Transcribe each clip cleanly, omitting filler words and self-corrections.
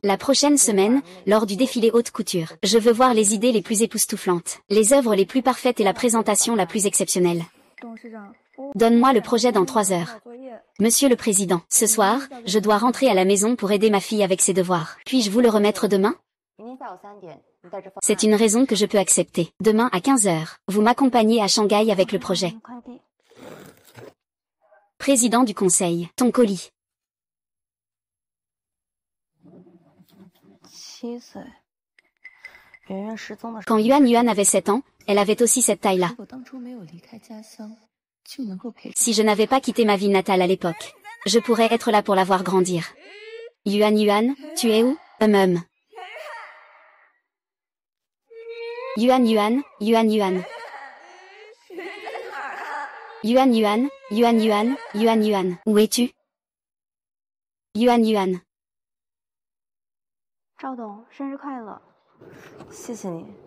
La prochaine semaine, lors du défilé haute couture, je veux voir les idées les plus époustouflantes, les œuvres les plus parfaites et la présentation la plus exceptionnelle. Donne-moi le projet dans 3 heures. Monsieur le Président, ce soir, je dois rentrer à la maison pour aider ma fille avec ses devoirs. Puis-je vous le remettre demain? C'est une raison que je peux accepter. Demain à 15 heures, vous m'accompagnez à Shanghai avec le projet. Président du Conseil, ton colis. Quand Yuan Yuan avait 7 ans, elle avait aussi cette taille-là. Si je n'avais pas quitté ma ville natale à l'époque, je pourrais être là pour la voir grandir. Yuan Yuan, tu es où? Yuan Yuan, Yuan Yuan. Yuan Yuan, Yuan Yuan, Yuan Yuan. Où es-tu? Yuan Yuan.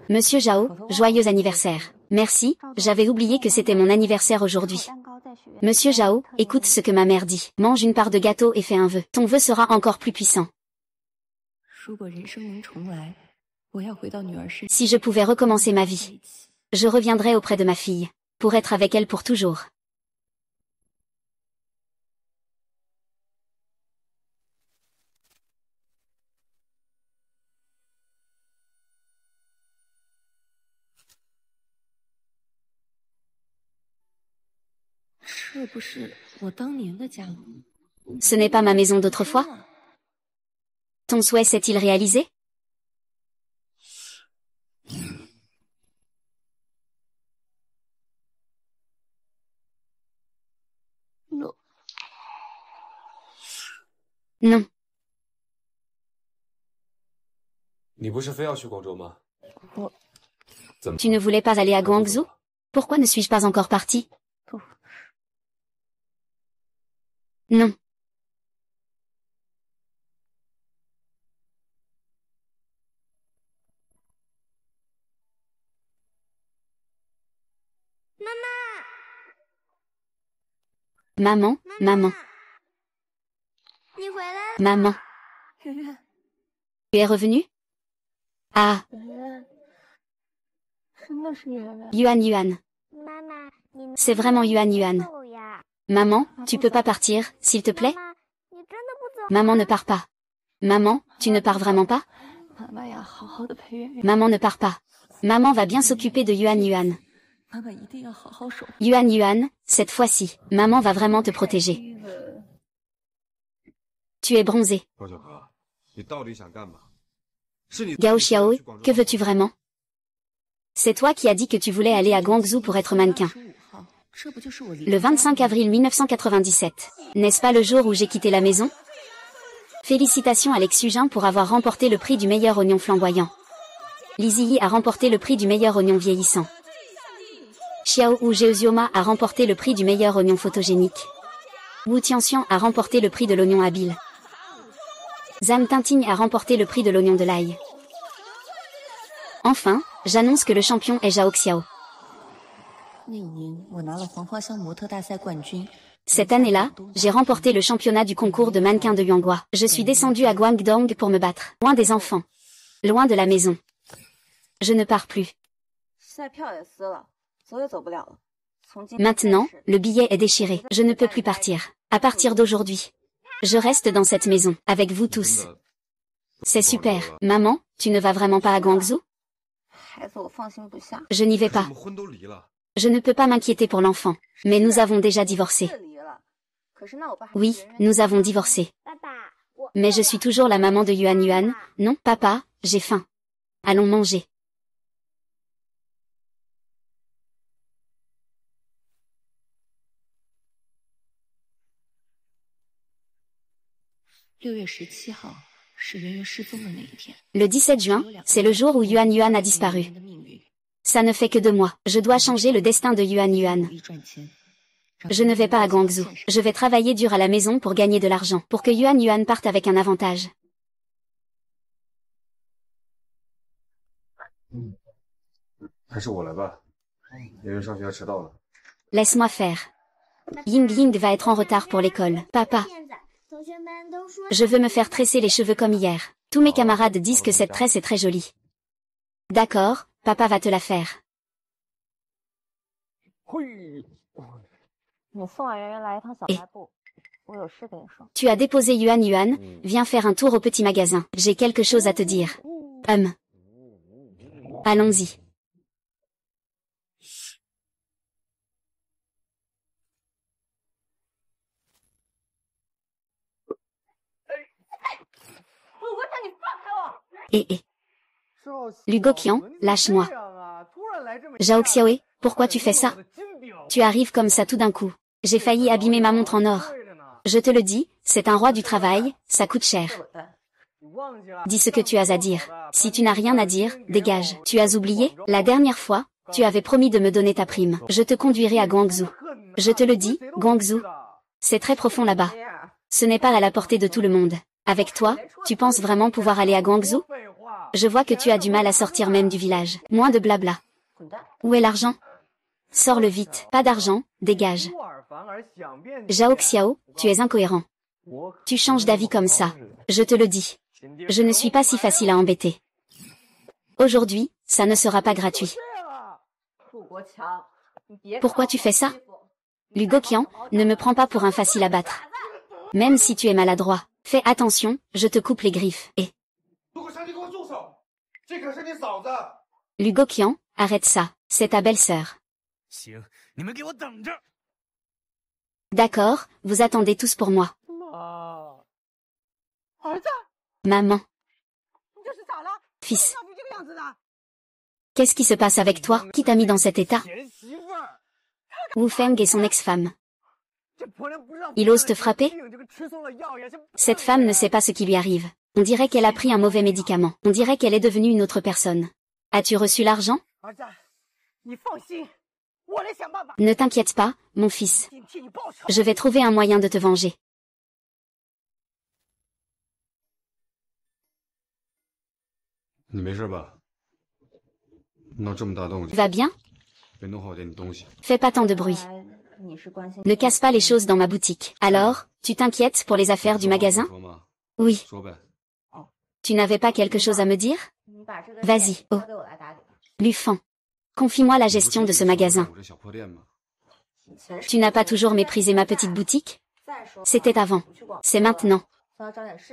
Monsieur Zhao, joyeux anniversaire. Merci, j'avais oublié que c'était mon anniversaire aujourd'hui. Monsieur Zhao, écoute ce que ma mère dit. Mange une part de gâteau et fais un vœu. Ton vœu sera encore plus puissant. Si je pouvais recommencer ma vie, je reviendrais auprès de ma fille, pour être avec elle pour toujours. Ce n'est pas ma maison d'autrefois? Ton souhait s'est-il réalisé? Non. Tu ne voulais pas aller à Guangzhou? Pourquoi ne suis-je pas encore parti? Non. Maman, maman. Maman. Tu es revenue? Ah. Yuan Yuan. C'est vraiment Yuan Yuan. Maman, tu peux pas partir, s'il te plaît? Maman ne part pas. Maman, tu ne pars vraiment pas? Maman ne part pas. Maman va bien s'occuper de Yuan Yuan. Yuan Yuan, cette fois-ci, maman va vraiment te protéger. Tu es bronzé. Gao Xiao, que veux-tu vraiment? C'est toi qui as dit que tu voulais aller à Guangzhou pour être mannequin. Le 25 avril 1997. N'est-ce pas le jour où j'ai quitté la maison? Félicitations Alex Hugin pour avoir remporté le prix du meilleur oignon flamboyant. Li Ziyi a remporté le prix du meilleur oignon vieillissant. Xiao Wu Geozioma a remporté le prix du meilleur oignon photogénique. Wu Tianxian a remporté le prix de l'oignon habile. Zhang Tinting a remporté le prix de l'oignon de l'ail. Enfin, j'annonce que le champion est Zhao Xiao. Cette année-là, j'ai remporté le championnat du concours de mannequin de Yuanghua. Je suis descendu à Guangdong pour me battre. Loin des enfants. Loin de la maison. Je ne pars plus. Maintenant, le billet est déchiré. Je ne peux plus partir. À partir d'aujourd'hui, je reste dans cette maison, avec vous tous. C'est super. Maman, tu ne vas vraiment pas à Guangzhou? Je n'y vais pas. Je ne peux pas m'inquiéter pour l'enfant. Mais nous avons déjà divorcé. Oui, nous avons divorcé. Mais je suis toujours la maman de Yuan Yuan. Non, papa, j'ai faim. Allons manger. Le 17 juin, c'est le jour où Yuan Yuan a disparu. Ça ne fait que 2 mois. Je dois changer le destin de Yuan Yuan. Je ne vais pas à Guangzhou. Je vais travailler dur à la maison pour gagner de l'argent, pour que Yuan Yuan parte avec un avantage. Laisse-moi faire. Ying Ying va être en retard pour l'école. Papa. Je veux me faire tresser les cheveux comme hier. Tous mes camarades disent que cette tresse est très jolie. D'accord, papa va te la faire. Et tu as déposé Yuan, viens faire un tour au petit magasin. J'ai quelque chose à te dire. Allons-y. Lugo Qian, lâche-moi. Zhao Xiaoe, pourquoi tu fais ça? Tu arrives comme ça tout d'un coup. J'ai failli abîmer ma montre en or. Je te le dis, c'est un roi du travail, ça coûte cher. Dis ce que tu as à dire. Si tu n'as rien à dire, dégage. Tu as oublié? La dernière fois, tu avais promis de me donner ta prime. Je te conduirai à Guangzhou. Je te le dis, Guangzhou. C'est très profond là-bas. Ce n'est pas à la portée de tout le monde. Avec toi, tu penses vraiment pouvoir aller à Guangzhou? Je vois que tu as du mal à sortir même du village. Moins de blabla. Où est l'argent? Sors-le vite. Pas d'argent, dégage. Zhao Xiao, tu es incohérent. Tu changes d'avis comme ça. Je te le dis. Je ne suis pas si facile à embêter. Aujourd'hui, ça ne sera pas gratuit. Pourquoi tu fais ça? Lugo Qian, ne me prends pas pour un facile à battre. Même si tu es maladroit, fais attention, je te coupe les griffes. Et Lugo Qian, arrête ça, c'est ta belle-sœur. D'accord, vous attendez tous pour moi. Maman. Fils. Qu'est-ce qui se passe avec toi? Qui t'a mis dans cet état? Wu Feng et son ex-femme. Il ose te frapper? Cette femme ne sait pas ce qui lui arrive. On dirait qu'elle a pris un mauvais médicament. On dirait qu'elle est devenue une autre personne. As-tu reçu l'argent? Ne t'inquiète pas, mon fils. Je vais trouver un moyen de te venger. Va bien? Fais pas tant de bruit. Ne casse pas les choses dans ma boutique. Alors, tu t'inquiètes pour les affaires du magasin? Oui. Tu n'avais pas quelque chose à me dire? Vas-y, oh. Lu Fan. Confie-moi la gestion de ce magasin. Tu n'as pas toujours méprisé ma petite boutique? C'était avant. C'est maintenant.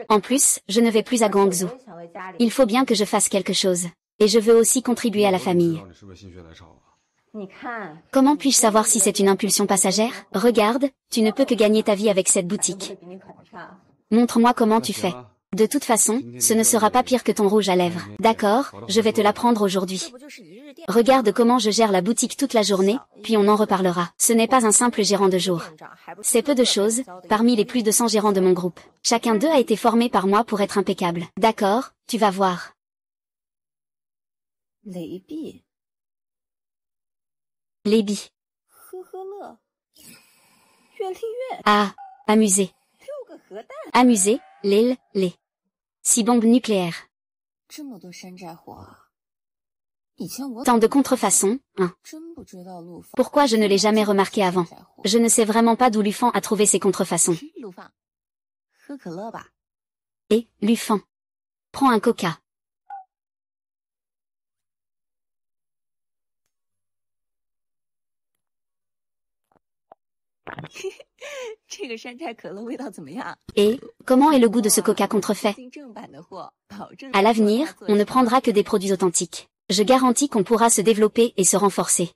En plus, je ne vais plus à Guangzhou. Il faut bien que je fasse quelque chose. Et je veux aussi contribuer à la famille. Comment puis-je savoir si c'est une impulsion passagère? Regarde, tu ne peux que gagner ta vie avec cette boutique. Montre-moi comment tu fais. De toute façon, ce ne sera pas pire que ton rouge à lèvres. D'accord, je vais te l'apprendre aujourd'hui. Regarde comment je gère la boutique toute la journée, puis on en reparlera. Ce n'est pas un simple gérant de jour. C'est peu de choses, parmi les plus de 100 gérants de mon groupe. Chacun d'eux a été formé par moi pour être impeccable. D'accord, tu vas voir. Lébi. Ah, amusé. Amusé, les. 6 bombes nucléaires. Tant de contrefaçons, hein. Pourquoi je ne l'ai jamais remarqué avant? Je ne sais vraiment pas d'où Lu Fan a trouvé ces contrefaçons. Et, Lu Fan. Prends un coca. Et, comment est le goût de ce coca contrefait? À l'avenir, on ne prendra que des produits authentiques. Je garantis qu'on pourra se développer et se renforcer.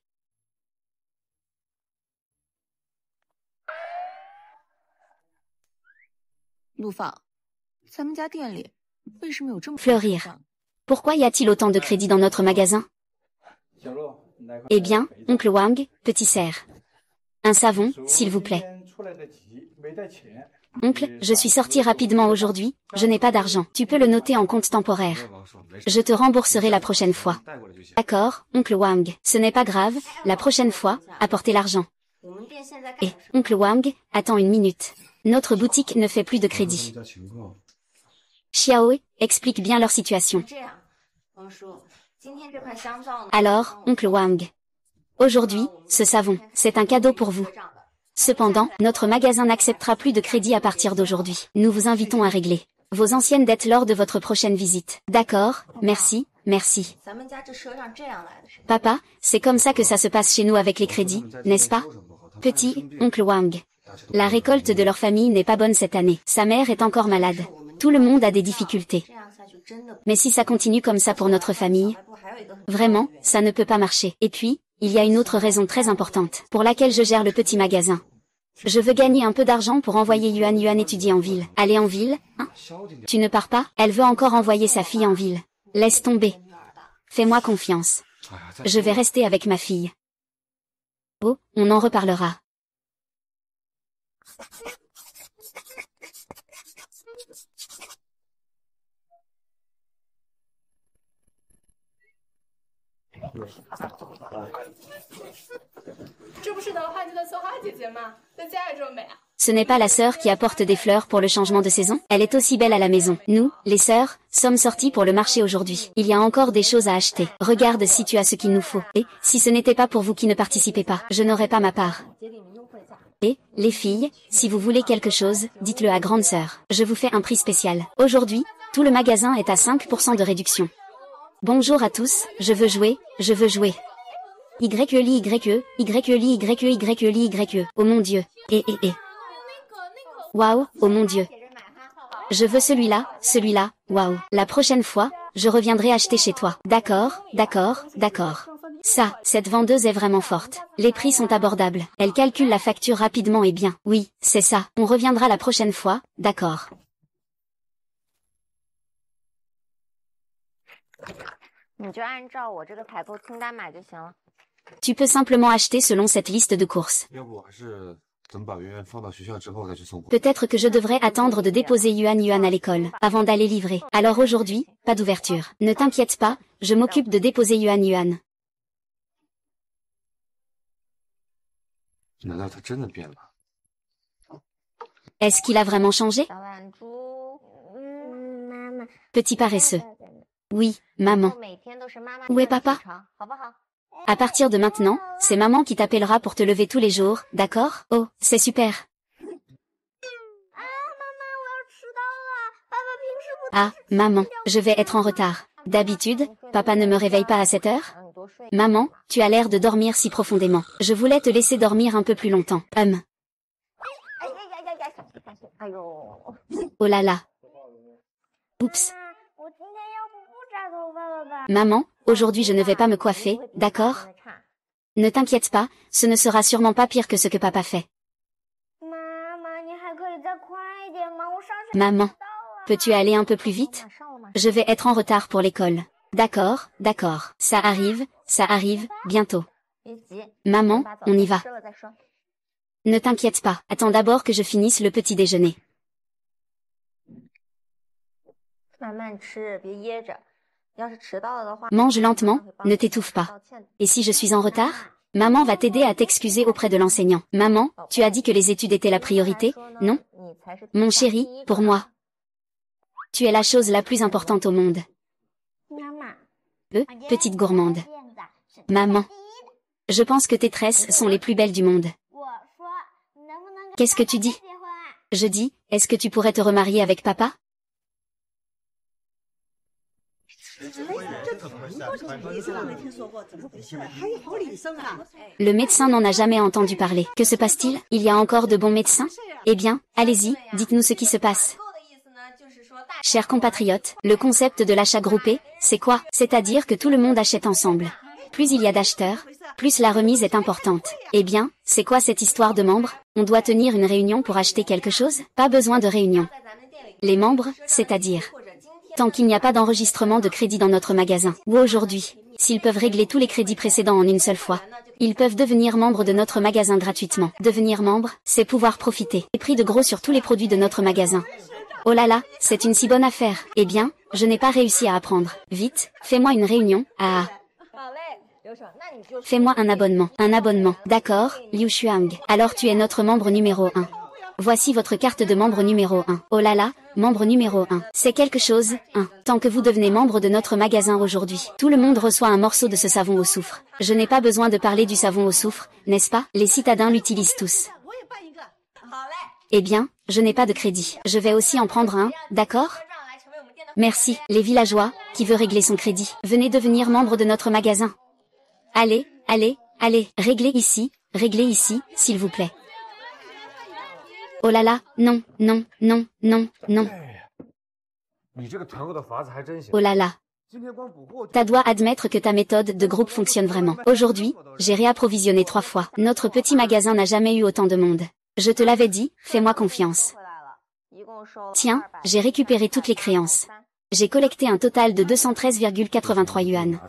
Fleurir. Pourquoi y a-t-il autant de crédits dans notre magasin? Eh bien, oncle Wang, petit cerf. Un savon, s'il vous plaît. Oncle, je suis sorti rapidement aujourd'hui, je n'ai pas d'argent. Tu peux le noter en compte temporaire. Je te rembourserai la prochaine fois. D'accord, oncle Wang. Ce n'est pas grave, la prochaine fois, apportez l'argent. Et, oncle Wang, attends une minute. Notre boutique ne fait plus de crédit. Xiaoe, explique bien leur situation. Alors, oncle Wang. Aujourd'hui, ce savon, c'est un cadeau pour vous. Cependant, notre magasin n'acceptera plus de crédit à partir d'aujourd'hui. Nous vous invitons à régler vos anciennes dettes lors de votre prochaine visite. D'accord, merci, merci. Papa, c'est comme ça que ça se passe chez nous avec les crédits, n'est-ce pas? Petit, oncle Wang. La récolte de leur famille n'est pas bonne cette année. Sa mère est encore malade. Tout le monde a des difficultés. Mais si ça continue comme ça pour notre famille, vraiment, ça ne peut pas marcher. Et puis, il y a une autre raison très importante, pour laquelle je gère le petit magasin. Je veux gagner un peu d'argent pour envoyer Yuan étudier en ville. Aller en ville, hein? Tu ne pars pas? Elle veut encore envoyer sa fille en ville. Laisse tomber. Fais-moi confiance. Je vais rester avec ma fille. Oh, on en reparlera. Ce n'est pas la sœur qui apporte des fleurs pour le changement de saison? Elle est aussi belle à la maison. Nous, les sœurs, sommes sorties pour le marché aujourd'hui. Il y a encore des choses à acheter. Regarde si tu as ce qu'il nous faut. Et, si ce n'était pas pour vous qui ne participez pas, je n'aurais pas ma part. Et, les filles, si vous voulez quelque chose, dites-le à grande sœur. Je vous fais un prix spécial. Aujourd'hui, tout le magasin est à 5% de réduction. Bonjour à tous, je veux jouer, je veux jouer. Oh mon Dieu. Waouh, oh mon Dieu. Je veux celui-là, waouh. La prochaine fois, je reviendrai acheter chez toi. D'accord, d'accord, d'accord. Ça, cette vendeuse est vraiment forte. Les prix sont abordables. Elle calcule la facture rapidement et bien. Oui, c'est ça. On reviendra la prochaine fois, d'accord. Tu peux simplement acheter selon cette liste de courses. Peut-être que je devrais attendre de déposer Yuan à l'école, avant d'aller livrer. Alors aujourd'hui, pas d'ouverture. Ne t'inquiète pas, je m'occupe de déposer Yuan. Est-ce qu'il a vraiment changé? Petit paresseux. Oui, maman. Où est papa? À partir de maintenant, c'est maman qui t'appellera pour te lever tous les jours, d'accord? Oh, c'est super. Ah, maman, je vais être en retard. D'habitude, papa ne me réveille pas à cette heure? Maman, tu as l'air de dormir si profondément. Je voulais te laisser dormir un peu plus longtemps. Oh là là. Oups. Maman, aujourd'hui je ne vais pas me coiffer, d'accord? Ne t'inquiète pas, ce ne sera sûrement pas pire que ce que papa fait. Maman, peux-tu aller un peu plus vite? Je vais être en retard pour l'école. D'accord, d'accord. Ça arrive, bientôt. Maman, on y va. Ne t'inquiète pas, attends d'abord que je finisse le petit déjeuner. Mange lentement, ne t'étouffe pas. Et si je suis en retard? Maman va t'aider à t'excuser auprès de l'enseignant. Maman, tu as dit que les études étaient la priorité, non? Mon chéri, pour moi. Tu es la chose la plus importante au monde. Petite gourmande. Maman. Je pense que tes tresses sont les plus belles du monde. Qu'est-ce que tu dis? Je dis, est-ce que tu pourrais te remarier avec papa? Le médecin n'en a jamais entendu parler. Que se passe-t-il? Il y a encore de bons médecins? Eh bien, allez-y, dites-nous ce qui se passe. Chers compatriotes, le concept de l'achat groupé, c'est quoi? C'est-à-dire que tout le monde achète ensemble. Plus il y a d'acheteurs, plus la remise est importante. Eh bien, c'est quoi cette histoire de membres? On doit tenir une réunion pour acheter quelque chose? Pas besoin de réunion. Les membres, c'est-à-dire tant qu'il n'y a pas d'enregistrement de crédit dans notre magasin, ou aujourd'hui, s'ils peuvent régler tous les crédits précédents en une seule fois, ils peuvent devenir membres de notre magasin gratuitement. Devenir membre, c'est pouvoir profiter des prix de gros sur tous les produits de notre magasin. Oh là là, c'est une si bonne affaire. Eh bien, je n'ai pas réussi à apprendre. Vite, fais-moi une réunion. Ah. Fais-moi un abonnement. Un abonnement. D'accord, Liu Shuang. Alors tu es notre membre numéro 1. Voici votre carte de membre numéro 1. Oh là là, membre numéro 1. C'est quelque chose, Tant que vous devenez membre de notre magasin aujourd'hui, tout le monde reçoit un morceau de ce savon au soufre. Je n'ai pas besoin de parler du savon au soufre, n'est-ce pas? Les citadins l'utilisent tous. Eh bien, je n'ai pas de crédit. Je vais aussi en prendre un, d'accord? Merci, les villageois, qui veut régler son crédit. Venez devenir membre de notre magasin. Allez, allez, allez, réglez ici, s'il vous plaît. Oh là là, non, non, non, non, non. Oh là là. Tu dois admettre que ta méthode de groupe fonctionne vraiment. Aujourd'hui, j'ai réapprovisionné 3 fois. Notre petit magasin n'a jamais eu autant de monde. Je te l'avais dit, fais-moi confiance. Tiens, j'ai récupéré toutes les créances. J'ai collecté un total de 213,83 yuan.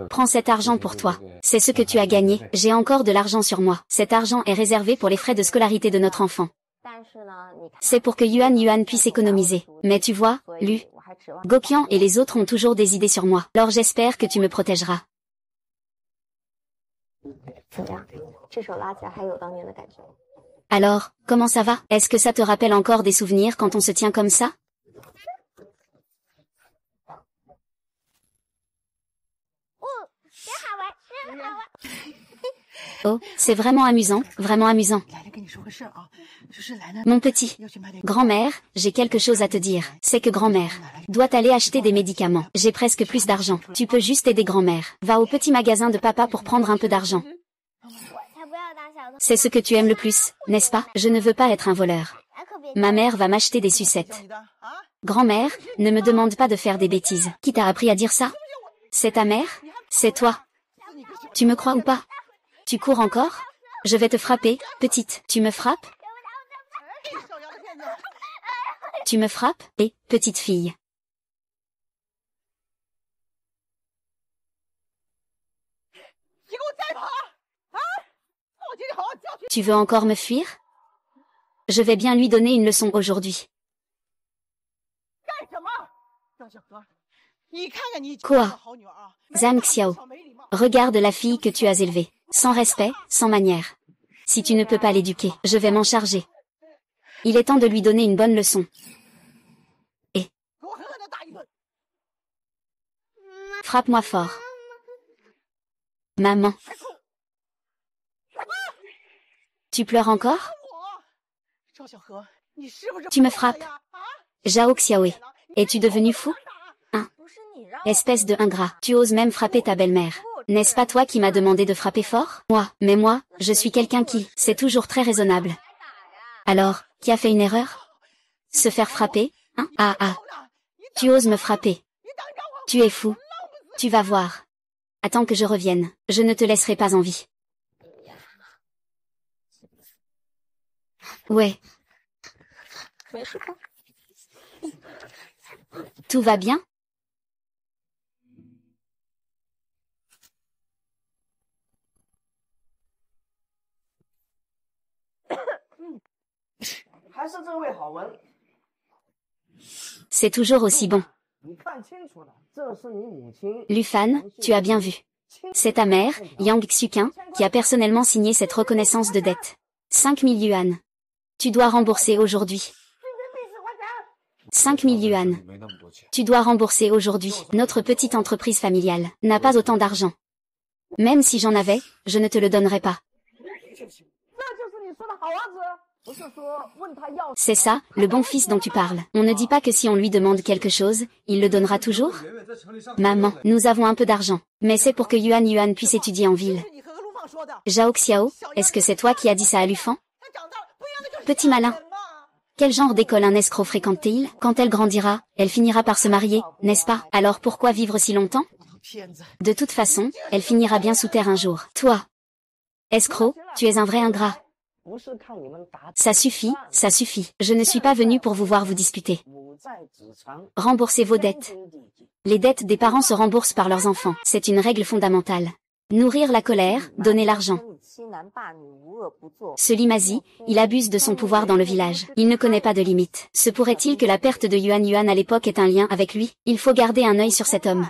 Prends cet argent pour toi. C'est ce que tu as gagné. J'ai encore de l'argent sur moi. Cet argent est réservé pour les frais de scolarité de notre enfant. C'est pour que Yuan puisse économiser. Mais tu vois, Lu, Gokian et les autres ont toujours des idées sur moi. Alors j'espère que tu me protégeras. Alors, comment ça va? Est-ce que ça te rappelle encore des souvenirs quand on se tient comme ça? Oh, c'est vraiment amusant, vraiment amusant. Mon petit, grand-mère, j'ai quelque chose à te dire. C'est que grand-mère doit aller acheter des médicaments. J'ai presque plus d'argent. Tu peux juste aider grand-mère. Va au petit magasin de papa pour prendre un peu d'argent. C'est ce que tu aimes le plus, n'est-ce pas? Je ne veux pas être un voleur. Ma mère va m'acheter des sucettes. Grand-mère, ne me demande pas de faire des bêtises. Qui t'a appris à dire ça? C'est ta mère? C'est toi? Tu me crois ou pas? Tu cours encore? Je vais te frapper, petite. Tu me frappes? Tu me frappes, petite fille. Tu veux encore me fuir? Je vais bien lui donner une leçon aujourd'hui. Quoi? Zhang Xiao. Regarde la fille que tu as élevée. Sans respect, sans manière. Si tu ne peux pas l'éduquer, je vais m'en charger. Il est temps de lui donner une bonne leçon. Et frappe-moi fort. Maman. Tu pleures encore? Tu me frappes. Zhao Xiaoe. Es-tu devenu fou? Hein? Espèce de ingrat. Tu oses même frapper ta belle-mère. N'est-ce pas toi qui m'as demandé de frapper fort? Moi, je suis quelqu'un qui, c'est toujours très raisonnable. Alors, qui a fait une erreur? Se faire frapper? Hein? Ah. Tu oses me frapper. Tu es fou. Tu vas voir. Attends que je revienne. Je ne te laisserai pas en vie. Ouais. Tout va bien? C'est toujours aussi bon. Lu Fan, tu as bien vu. C'est ta mère, Yang Xuqin, qui a personnellement signé cette reconnaissance de dette. 5000 yuan. Tu dois rembourser aujourd'hui. 5000 yuan. Tu dois rembourser aujourd'hui. Notre petite entreprise familiale n'a pas autant d'argent. Même si j'en avais, je ne te le donnerais pas. C'est ça, le bon fils dont tu parles. On ne dit pas que si on lui demande quelque chose, il le donnera toujours? Maman, nous avons un peu d'argent. Mais c'est pour que Yuan puisse étudier en ville. Zhao Xiao, est-ce que c'est toi qui as dit ça à Lufan? Petit malin. Quel genre d'école un escroc fréquente-t-il? Quand elle grandira, elle finira par se marier, n'est-ce pas? Alors pourquoi vivre si longtemps? De toute façon, elle finira bien sous terre un jour. Toi, escroc, tu es un vrai ingrat. Ça suffit, ça suffit. Je ne suis pas venu pour vous voir vous disputer. Remboursez vos dettes. Les dettes des parents se remboursent par leurs enfants. C'est une règle fondamentale. Nourrir la colère, donner l'argent. Ce Limazi, il abuse de son pouvoir dans le village. Il ne connaît pas de limite. Se pourrait-il que la perte de Yuan à l'époque ait un lien avec lui? Il faut garder un œil sur cet homme.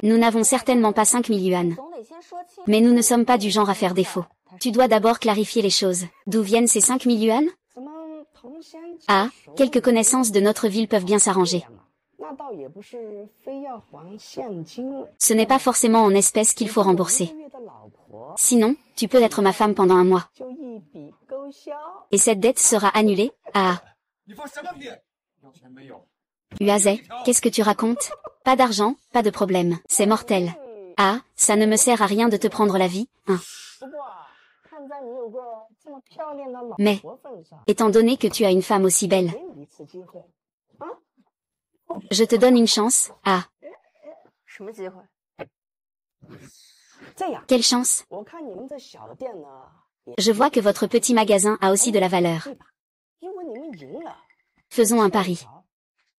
Nous n'avons certainement pas 5000 yuan. Mais nous ne sommes pas du genre à faire défaut. Tu dois d'abord clarifier les choses. D'où viennent ces 5000 yuan? Ah, quelques connaissances de notre ville peuvent bien s'arranger. Ce n'est pas forcément en espèces qu'il faut rembourser. Sinon, tu peux être ma femme pendant un mois. Et cette dette sera annulée. Ah. Uazé, qu'est-ce que tu racontes? Pas d'argent, pas de problème, c'est mortel. Ah, ça ne me sert à rien de te prendre la vie, hein. Mais, étant donné que tu as une femme aussi belle, je te donne une chance, ah. Quelle chance? Je vois que votre petit magasin a aussi de la valeur. Faisons un pari.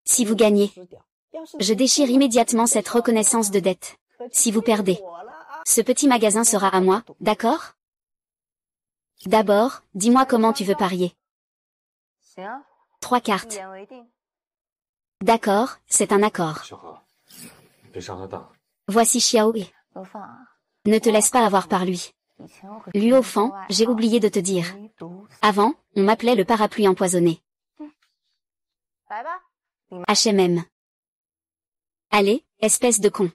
Si vous gagnez, je déchire immédiatement cette reconnaissance de dette. Si vous perdez, ce petit magasin sera à moi, d'accord? D'abord, dis-moi comment tu veux parier. 3 cartes. D'accord, c'est un accord. Voici Xiaohui. Ne te laisse pas avoir par lui. Luo Fan, j'ai oublié de te dire. Avant, on m'appelait le parapluie empoisonné. HMM. Allez, espèce de con.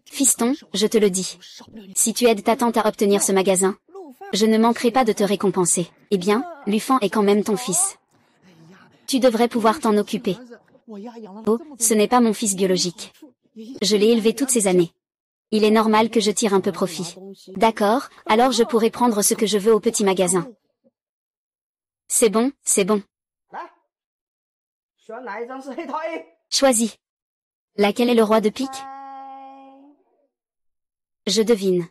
Fiston, je te le dis. Si tu aides ta tante à obtenir ce magasin, je ne manquerai pas de te récompenser. Eh bien, Lufan est quand même ton fils. Tu devrais pouvoir t'en occuper. Oh, ce n'est pas mon fils biologique. Je l'ai élevé toutes ces années. Il est normal que je tire un peu profit. D'accord, alors je pourrai prendre ce que je veux au petit magasin. C'est bon, c'est bon. Choisis. Laquelle est le roi de pique? Je devine.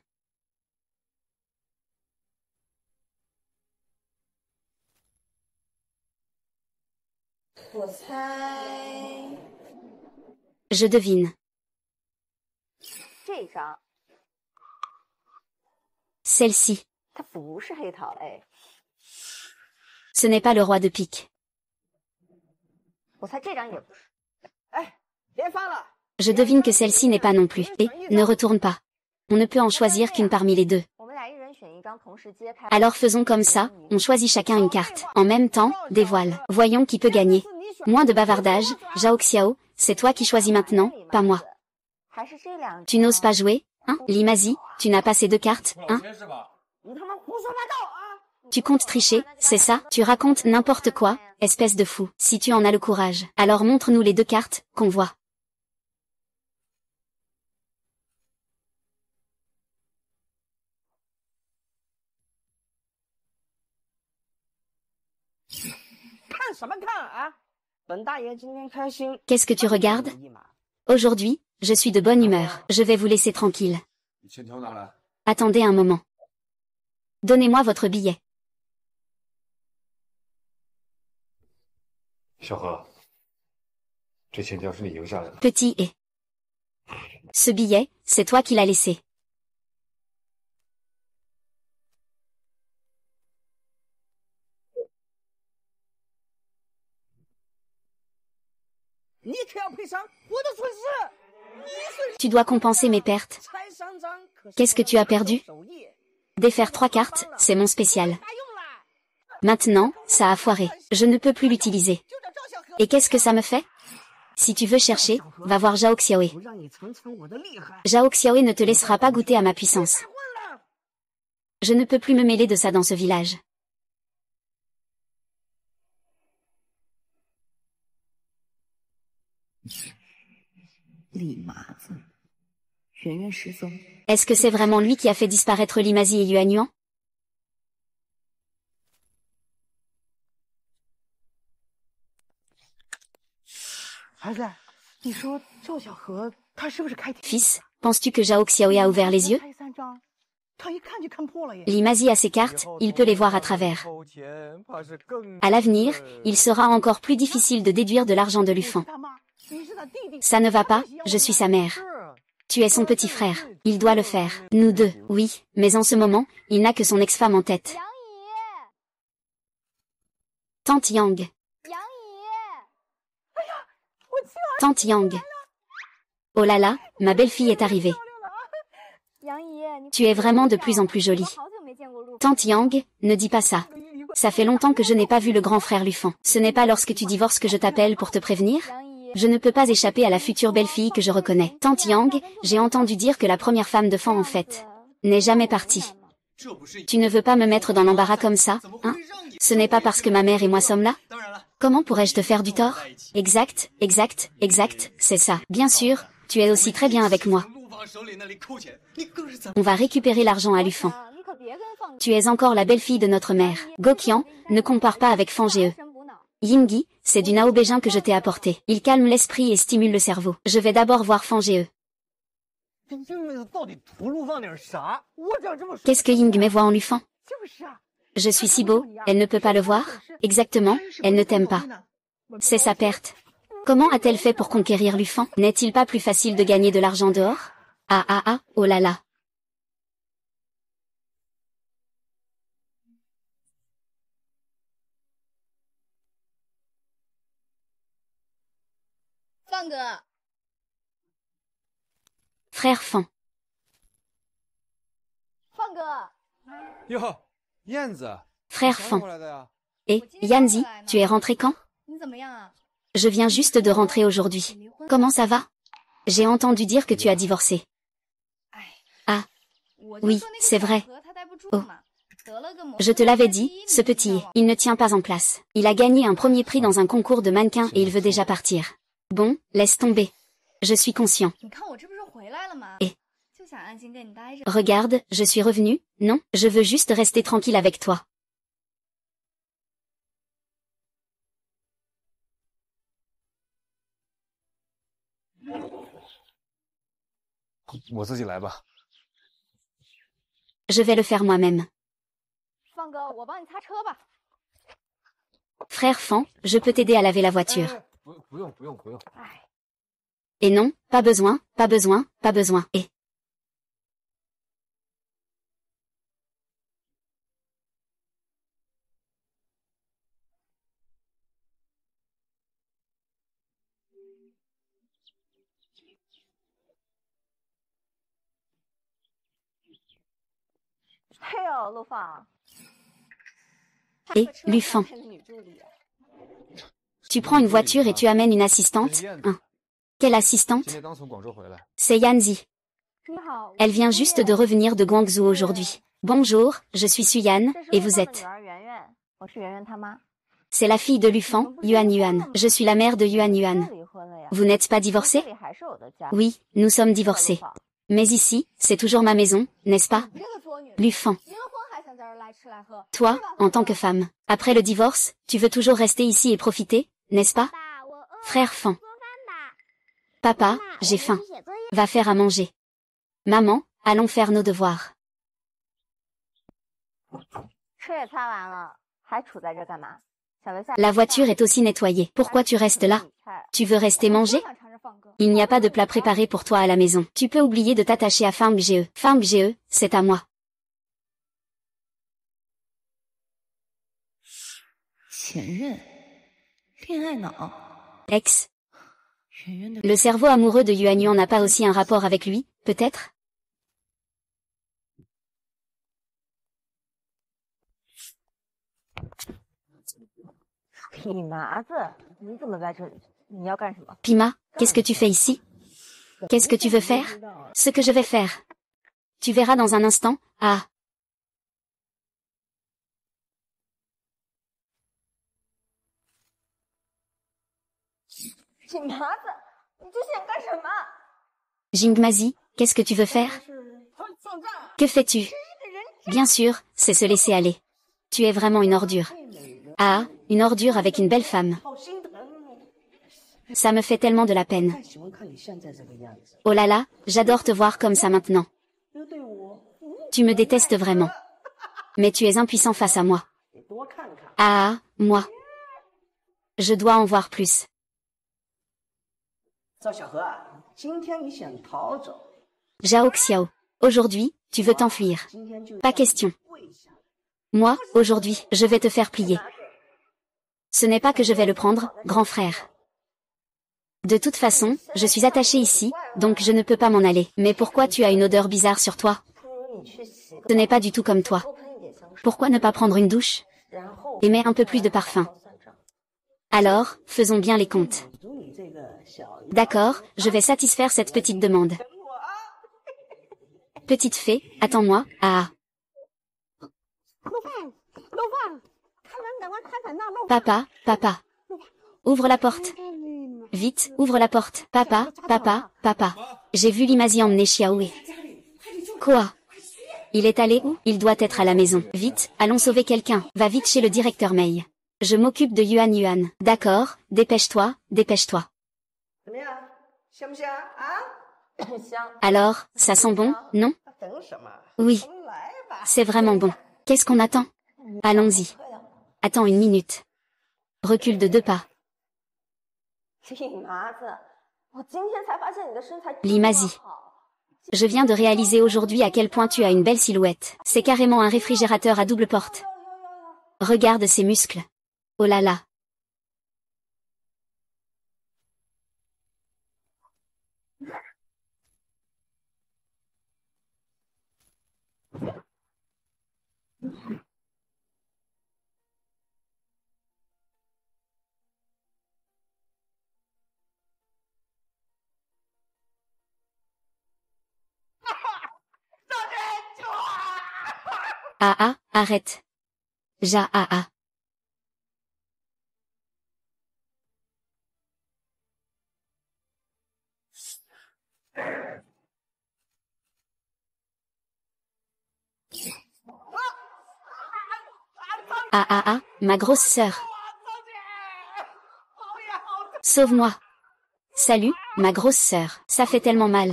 Je devine. Celle-ci. Ce n'est pas le roi de pique. Je devine que celle-ci n'est pas non plus. Et, ne retourne pas. On ne peut en choisir qu'une parmi les deux. Alors faisons comme ça, on choisit chacun une carte. En même temps, dévoile. Voyons qui peut gagner. Moins de bavardage, Zhao Xiao, c'est toi qui choisis maintenant, pas moi. Tu n'oses pas jouer, hein? Limazi, tu n'as pas ces 2 cartes, hein? Tu comptes tricher, c'est ça? Tu racontes n'importe quoi, espèce de fou. Si tu en as le courage, alors montre-nous les 2 cartes, qu'on voit. Qu'est-ce que tu regardes? Aujourd'hui, je suis de bonne humeur. Je vais vous laisser tranquille. Attendez un moment. Donnez-moi votre billet. Petit et. Ce billet, c'est toi qui l'as laissé. Tu dois compenser mes pertes. Qu'est-ce que tu as perdu? Défaire 3 cartes, c'est mon spécial. Maintenant, ça a foiré. Je ne peux plus l'utiliser. Et qu'est-ce que ça me fait? Si tu veux chercher, va voir Zhao Xiaohui. Zhao Xiaohui ne te laissera pas goûter à ma puissance. Je ne peux plus me mêler de ça dans ce village. Est-ce que c'est vraiment lui qui a fait disparaître Limazi et Yuan Yuan? Fils, penses-tu que Zhao Xiaohui a ouvert les yeux? Limazi a ses cartes, il peut les voir à travers. À l'avenir, il sera encore plus difficile de déduire de l'argent de Lufan. Ça ne va pas, je suis sa mère. Tu es son petit frère, il doit le faire. Nous deux, oui, mais en ce moment, il n'a que son ex-femme en tête. Tante Yang. Tante Yang. Oh là là, ma belle-fille est arrivée. Tu es vraiment de plus en plus jolie. Tante Yang, ne dis pas ça. Ça fait longtemps que je n'ai pas vu le grand frère Lufan. Ce n'est pas lorsque tu divorces que je t'appelle pour te prévenir? Je ne peux pas échapper à la future belle-fille que je reconnais. Tante Yang, j'ai entendu dire que la première femme de Fan en fait n'est jamais partie. Tu ne veux pas me mettre dans l'embarras comme ça, hein? Ce n'est pas parce que ma mère et moi sommes là? Comment pourrais-je te faire du tort? Exact, exact, exact, c'est ça. Bien sûr, tu es aussi très bien avec moi. On va récupérer l'argent à Lufan. Tu es encore la belle-fille de notre mère. Gokian, ne compare pas avec Fan Ge. Yingyi, c'est du naobéjin que je t'ai apporté. Il calme l'esprit et stimule le cerveau. Je vais d'abord voir Fan Ge. Qu'est-ce que Yingmei voit en Lufan? Je suis si beau, elle ne peut pas le voir? Exactement, elle ne t'aime pas. C'est sa perte. Comment a-t-elle fait pour conquérir Lufan? N'est-il pas plus facile de gagner de l'argent dehors? Ah ah ah, oh là là. Frère Fan. Frère Fan. Et, Yanzi, tu es rentré quand? Je viens juste de rentrer aujourd'hui. Comment ça va? J'ai entendu dire que tu as divorcé. Ah. Oui, c'est vrai. Oh. Je te l'avais dit, ce petit, il ne tient pas en place. Il a gagné un premier prix dans un concours de mannequin et il veut déjà partir. Bon, laisse tomber. Je suis conscient. Et regarde, je suis revenu, non, je veux juste rester tranquille avec toi. Je vais le faire moi-même. Frère Fan, je peux t'aider à laver la voiture. Et non, pas besoin, pas besoin, pas besoin. Et Lufan. Tu prends une voiture et tu amènes une assistante, hein? Quelle assistante? C'est Yanzi. Elle vient juste de revenir de Guangzhou aujourd'hui. Bonjour, je suis Suyan, et vous êtes? C'est la fille de Lufan, Yuan Yuan. Je suis la mère de Yuan Yuan. Vous n'êtes pas divorcés? Oui, nous sommes divorcés. Mais ici, c'est toujours ma maison, n'est-ce pas? Lufan. Toi, en tant que femme, après le divorce, tu veux toujours rester ici et profiter, n'est-ce pas? Frère Fan. Papa, j'ai faim. Va faire à manger. Maman, allons faire nos devoirs. La voiture est aussi nettoyée. Pourquoi tu restes là? Tu veux rester manger? Il n'y a pas de plat préparé pour toi à la maison. Tu peux oublier de t'attacher à Fan Ge. Fan Ge, c'est à moi. Ex. Le cerveau amoureux de Yuan Yuan n'a pas aussi un rapport avec lui, peut-être? Pima, qu'est-ce que tu fais ici? Qu'est-ce que tu veux faire? Ce que je vais faire. Tu verras dans un instant, ah. Jingmazi, qu'est-ce que tu veux faire? Que fais-tu? Bien sûr, c'est se laisser aller. Tu es vraiment une ordure. Ah, une ordure avec une belle femme. Ça me fait tellement de la peine. Oh là là, j'adore te voir comme ça maintenant. Tu me détestes vraiment. Mais tu es impuissant face à moi. Ah, moi. Je dois en voir plus. Zhao Xiao, aujourd'hui, tu veux t'enfuir. Pas question. Moi, aujourd'hui, je vais te faire plier. Ce n'est pas que je vais le prendre, grand frère. De toute façon, je suis attachée ici, donc je ne peux pas m'en aller. Mais pourquoi tu as une odeur bizarre sur toi? Ce n'est pas du tout comme toi. Pourquoi ne pas prendre une douche? Et mets un peu plus de parfum. Alors, faisons bien les comptes. D'accord, je vais satisfaire cette petite demande. Petite fée, attends-moi, ah. Papa, papa. Ouvre la porte. Vite, ouvre la porte. Papa, papa, papa. J'ai vu Limazi emmener Xiaowei. Quoi? Il est allé où? Il doit être à la maison. Vite, allons sauver quelqu'un. Va vite chez le directeur Mei. Je m'occupe de Yuan Yuan. D'accord, dépêche-toi, dépêche-toi. Alors, ça sent bon, non? Oui. C'est vraiment bon. Qu'est-ce qu'on attend? Allons-y. Attends une minute. Recule de 2 pas. Limazi. Je viens de réaliser aujourd'hui à quel point tu as une belle silhouette. C'est carrément un réfrigérateur à double porte. Regarde ces muscles. Oh là là. Ah ah, arrête. Ah ah. Ah ah ah, ma grosse sœur. Sauve-moi. Salut, ma grosse sœur. Ça fait tellement mal.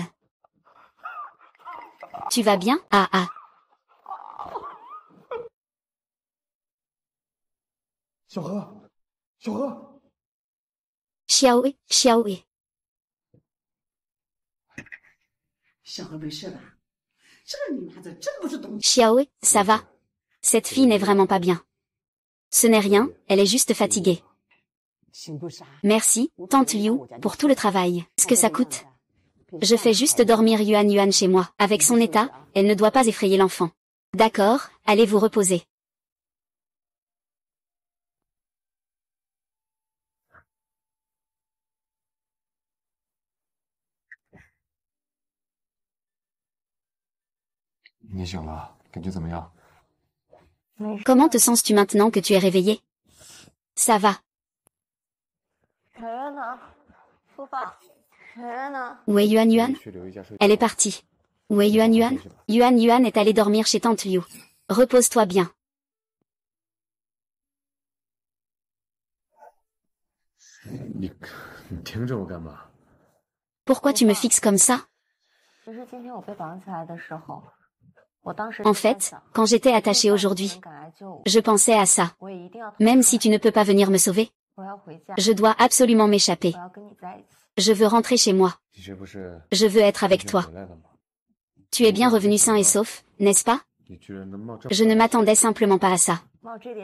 Tu vas bien? Ah ah. Xiaowei, Xiaowei. Xiaowei, ça va. Cette fille n'est vraiment pas bien. Ce n'est rien, elle est juste fatiguée. Merci, tante Liu, pour tout le travail. Ce que ça coûte? Je fais juste dormir Yuan Yuan chez moi. Avec son état, elle ne doit pas effrayer l'enfant. D'accord, allez vous reposer. Comment te sens-tu maintenant que tu es réveillé? Ça va. Où est Yuan Yuan? Elle est partie. Où est Yuan Yuan? Yuan Yuan est allé dormir chez tante Liu. Repose-toi bien. Pourquoi tu me fixes comme ça? En fait, quand j'étais attachée aujourd'hui, je pensais à ça. Même si tu ne peux pas venir me sauver, je dois absolument m'échapper. Je veux rentrer chez moi. Je veux être avec toi. Tu es bien revenu sain et sauf, n'est-ce pas? Je ne m'attendais simplement pas à ça.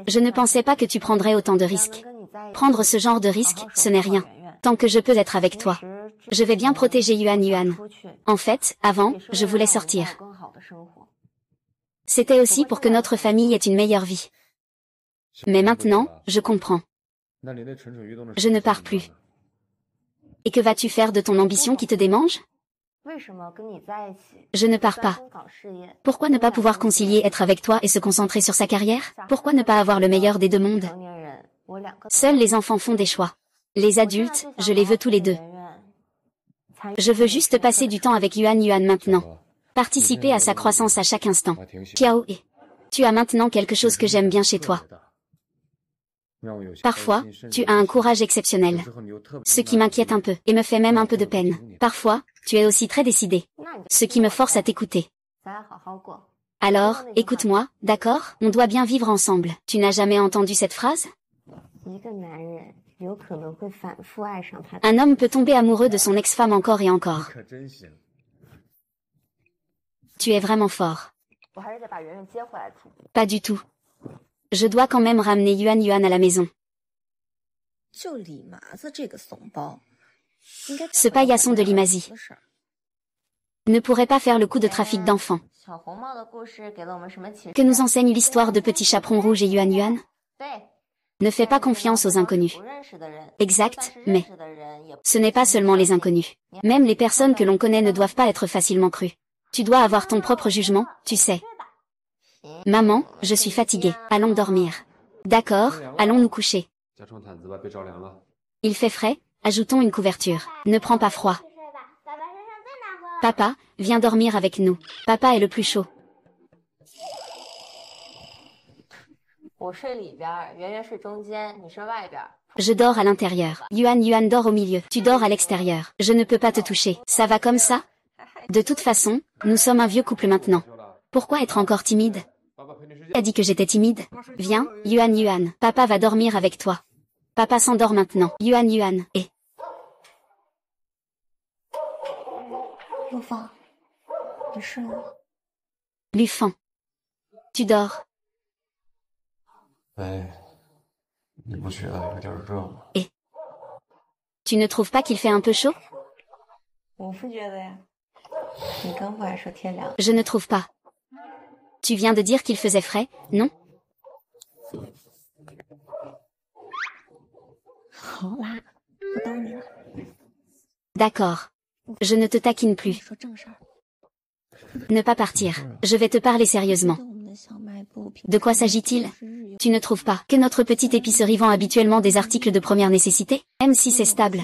Je ne pensais pas que tu prendrais autant de risques. Prendre ce genre de risque, ce n'est rien. Tant que je peux être avec toi. Je vais bien protéger Yuan Yuan. En fait, avant, je voulais sortir. C'était aussi pour que notre famille ait une meilleure vie. Mais maintenant, je comprends. Je ne pars plus. Et que vas-tu faire de ton ambition qui te démange? Je ne pars pas. Pourquoi ne pas pouvoir concilier être avec toi et se concentrer sur sa carrière? Pourquoi ne pas avoir le meilleur des deux mondes? Seuls les enfants font des choix. Les adultes, je les veux tous les deux. Je veux juste passer du temps avec Yuan Yuan maintenant. Participer à sa croissance à chaque instant. Xiaowei, tu as maintenant quelque chose que j'aime bien chez toi. Parfois, tu as un courage exceptionnel. Ce qui m'inquiète un peu, et me fait même un peu de peine. Parfois, tu es aussi très décidé. Ce qui me force à t'écouter. Alors, écoute-moi, d'accord? On doit bien vivre ensemble. Tu n'as jamais entendu cette phrase? Un homme peut tomber amoureux de son ex-femme encore et encore. Tu es vraiment fort. Pas du tout. Je dois quand même ramener Yuan Yuan à la maison. Ce paillasson de Limazi ne pourrait pas faire le coup de trafic d'enfants. Que nous enseigne l'histoire de Petit Chaperon Rouge et Yuan Yuan? Ne fais pas confiance aux inconnus. Exact, mais ce n'est pas seulement les inconnus. Même les personnes que l'on connaît ne doivent pas être facilement crues. Tu dois avoir ton propre jugement, tu sais. Maman, je suis fatiguée. Allons dormir. D'accord, allons nous coucher. Il fait frais, ajoutons une couverture. Ne prends pas froid. Papa, viens dormir avec nous. Papa est le plus chaud. Je dors à l'intérieur. Yuan dort au milieu. Tu dors à l'extérieur. Je ne peux pas te toucher. Ça va comme ça? De toute façon, nous sommes un vieux couple maintenant. Pourquoi être encore timide? Qui a dit que j'étais timide? Viens, Yuan. Papa va dormir avec toi. Papa s'endort maintenant. Yuan, et... Lufan. Tu dors. Et... Tu ne trouves pas qu'il fait un peu chaud? Je ne trouve pas. Tu viens de dire qu'il faisait frais, non? D'accord. Je ne te taquine plus. Ne pas partir. Je vais te parler sérieusement. De quoi s'agit-il? Tu ne trouves pas que notre petite épicerie vend habituellement des articles de première nécessité? Même si c'est stable.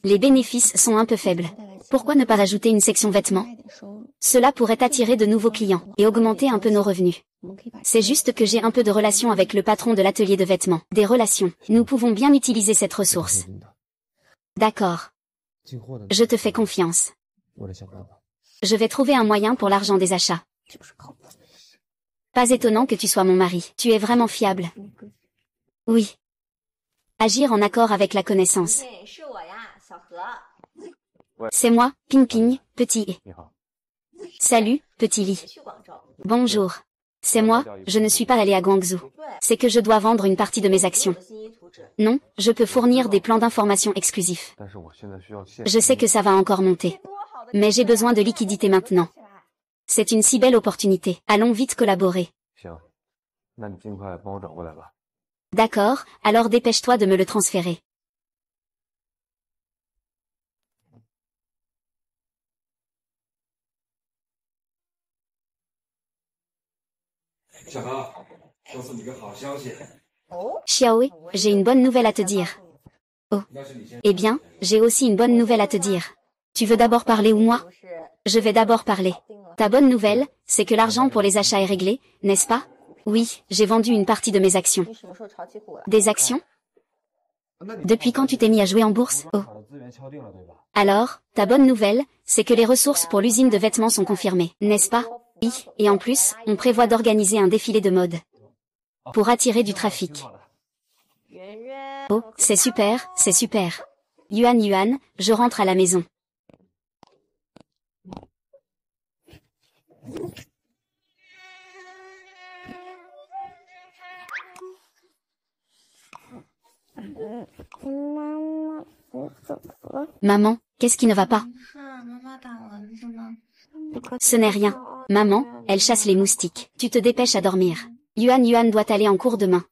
Les bénéfices sont un peu faibles. Pourquoi ne pas ajouter une section vêtements? Cela pourrait attirer de nouveaux clients et augmenter un peu nos revenus. C'est juste que j'ai un peu de relation avec le patron de l'atelier de vêtements. Des relations. Nous pouvons bien utiliser cette ressource. D'accord. Je te fais confiance. Je vais trouver un moyen pour l'argent des achats. Pas étonnant que tu sois mon mari. Tu es vraiment fiable. Oui. Agir en accord avec la connaissance. C'est moi, Ping, petit E. Salut, petit Li. Bonjour. C'est moi, je ne suis pas allé à Guangzhou. C'est que je dois vendre une partie de mes actions. Non, je peux fournir des plans d'information exclusifs. Je sais que ça va encore monter. Mais j'ai besoin de liquidités maintenant. C'est une si belle opportunité. Allons vite collaborer. D'accord, alors dépêche-toi de me le transférer. Xiaoe, j'ai une bonne nouvelle à te dire. Oh. Eh bien, j'ai aussi une bonne nouvelle à te dire. Tu veux d'abord parler ou moi? Je vais d'abord parler. Ta bonne nouvelle, c'est que l'argent pour les achats est réglé, n'est-ce pas? Oui, j'ai vendu une partie de mes actions. Des actions? Depuis quand tu t'es mis à jouer en bourse? Oh. Alors, ta bonne nouvelle, c'est que les ressources pour l'usine de vêtements sont confirmées, n'est-ce pas? Oui, et en plus, on prévoit d'organiser un défilé de mode. Pour attirer du trafic. Oh, c'est super, c'est super. Yuan, je rentre à la maison. Maman, qu'est-ce qui ne va pas? Ce n'est rien. Maman, elle chasse les moustiques. Tu te dépêches à dormir. Yuan doit aller en cours demain.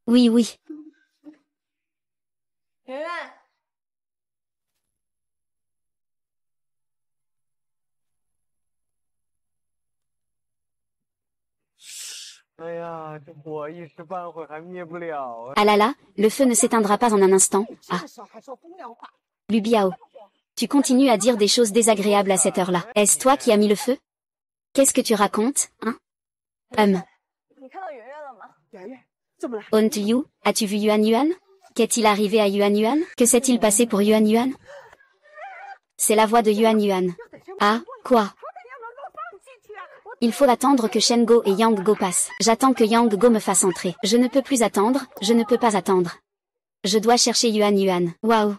Oui. Ah là là, le feu ne s'éteindra pas en un instant. Ah. Lubiao. Tu continues à dire des choses désagréables à cette heure-là. Est-ce toi qui as mis le feu? Qu'est-ce que tu racontes, hein? On to you, as-tu vu Yuan? Qu'est-il arrivé à Yuan? Que s'est-il passé pour Yuan? C'est la voix de Yuan. Ah, quoi? Il faut attendre que Shen Go et Yang Go passent. J'attends que Yang Go me fasse entrer. Je ne peux plus attendre, je ne peux pas attendre. Je dois chercher Yuan. Waouh.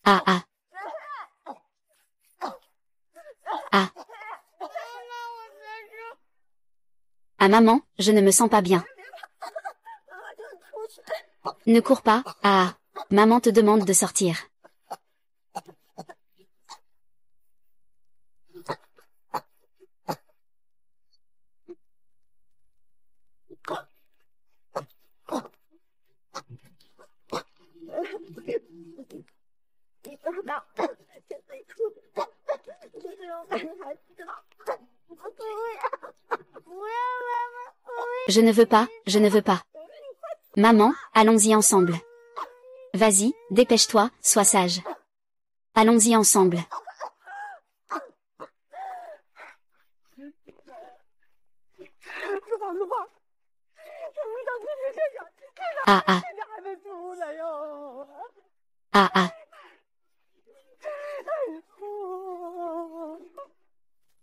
Ah. Ah maman, je ne me sens pas bien. Ne cours pas, ah. Maman te demande de sortir. Je ne veux pas, je ne veux pas. Maman, allons-y ensemble. Vas-y, dépêche-toi, sois sage. Allons-y ensemble. Ah ah. Ah ah.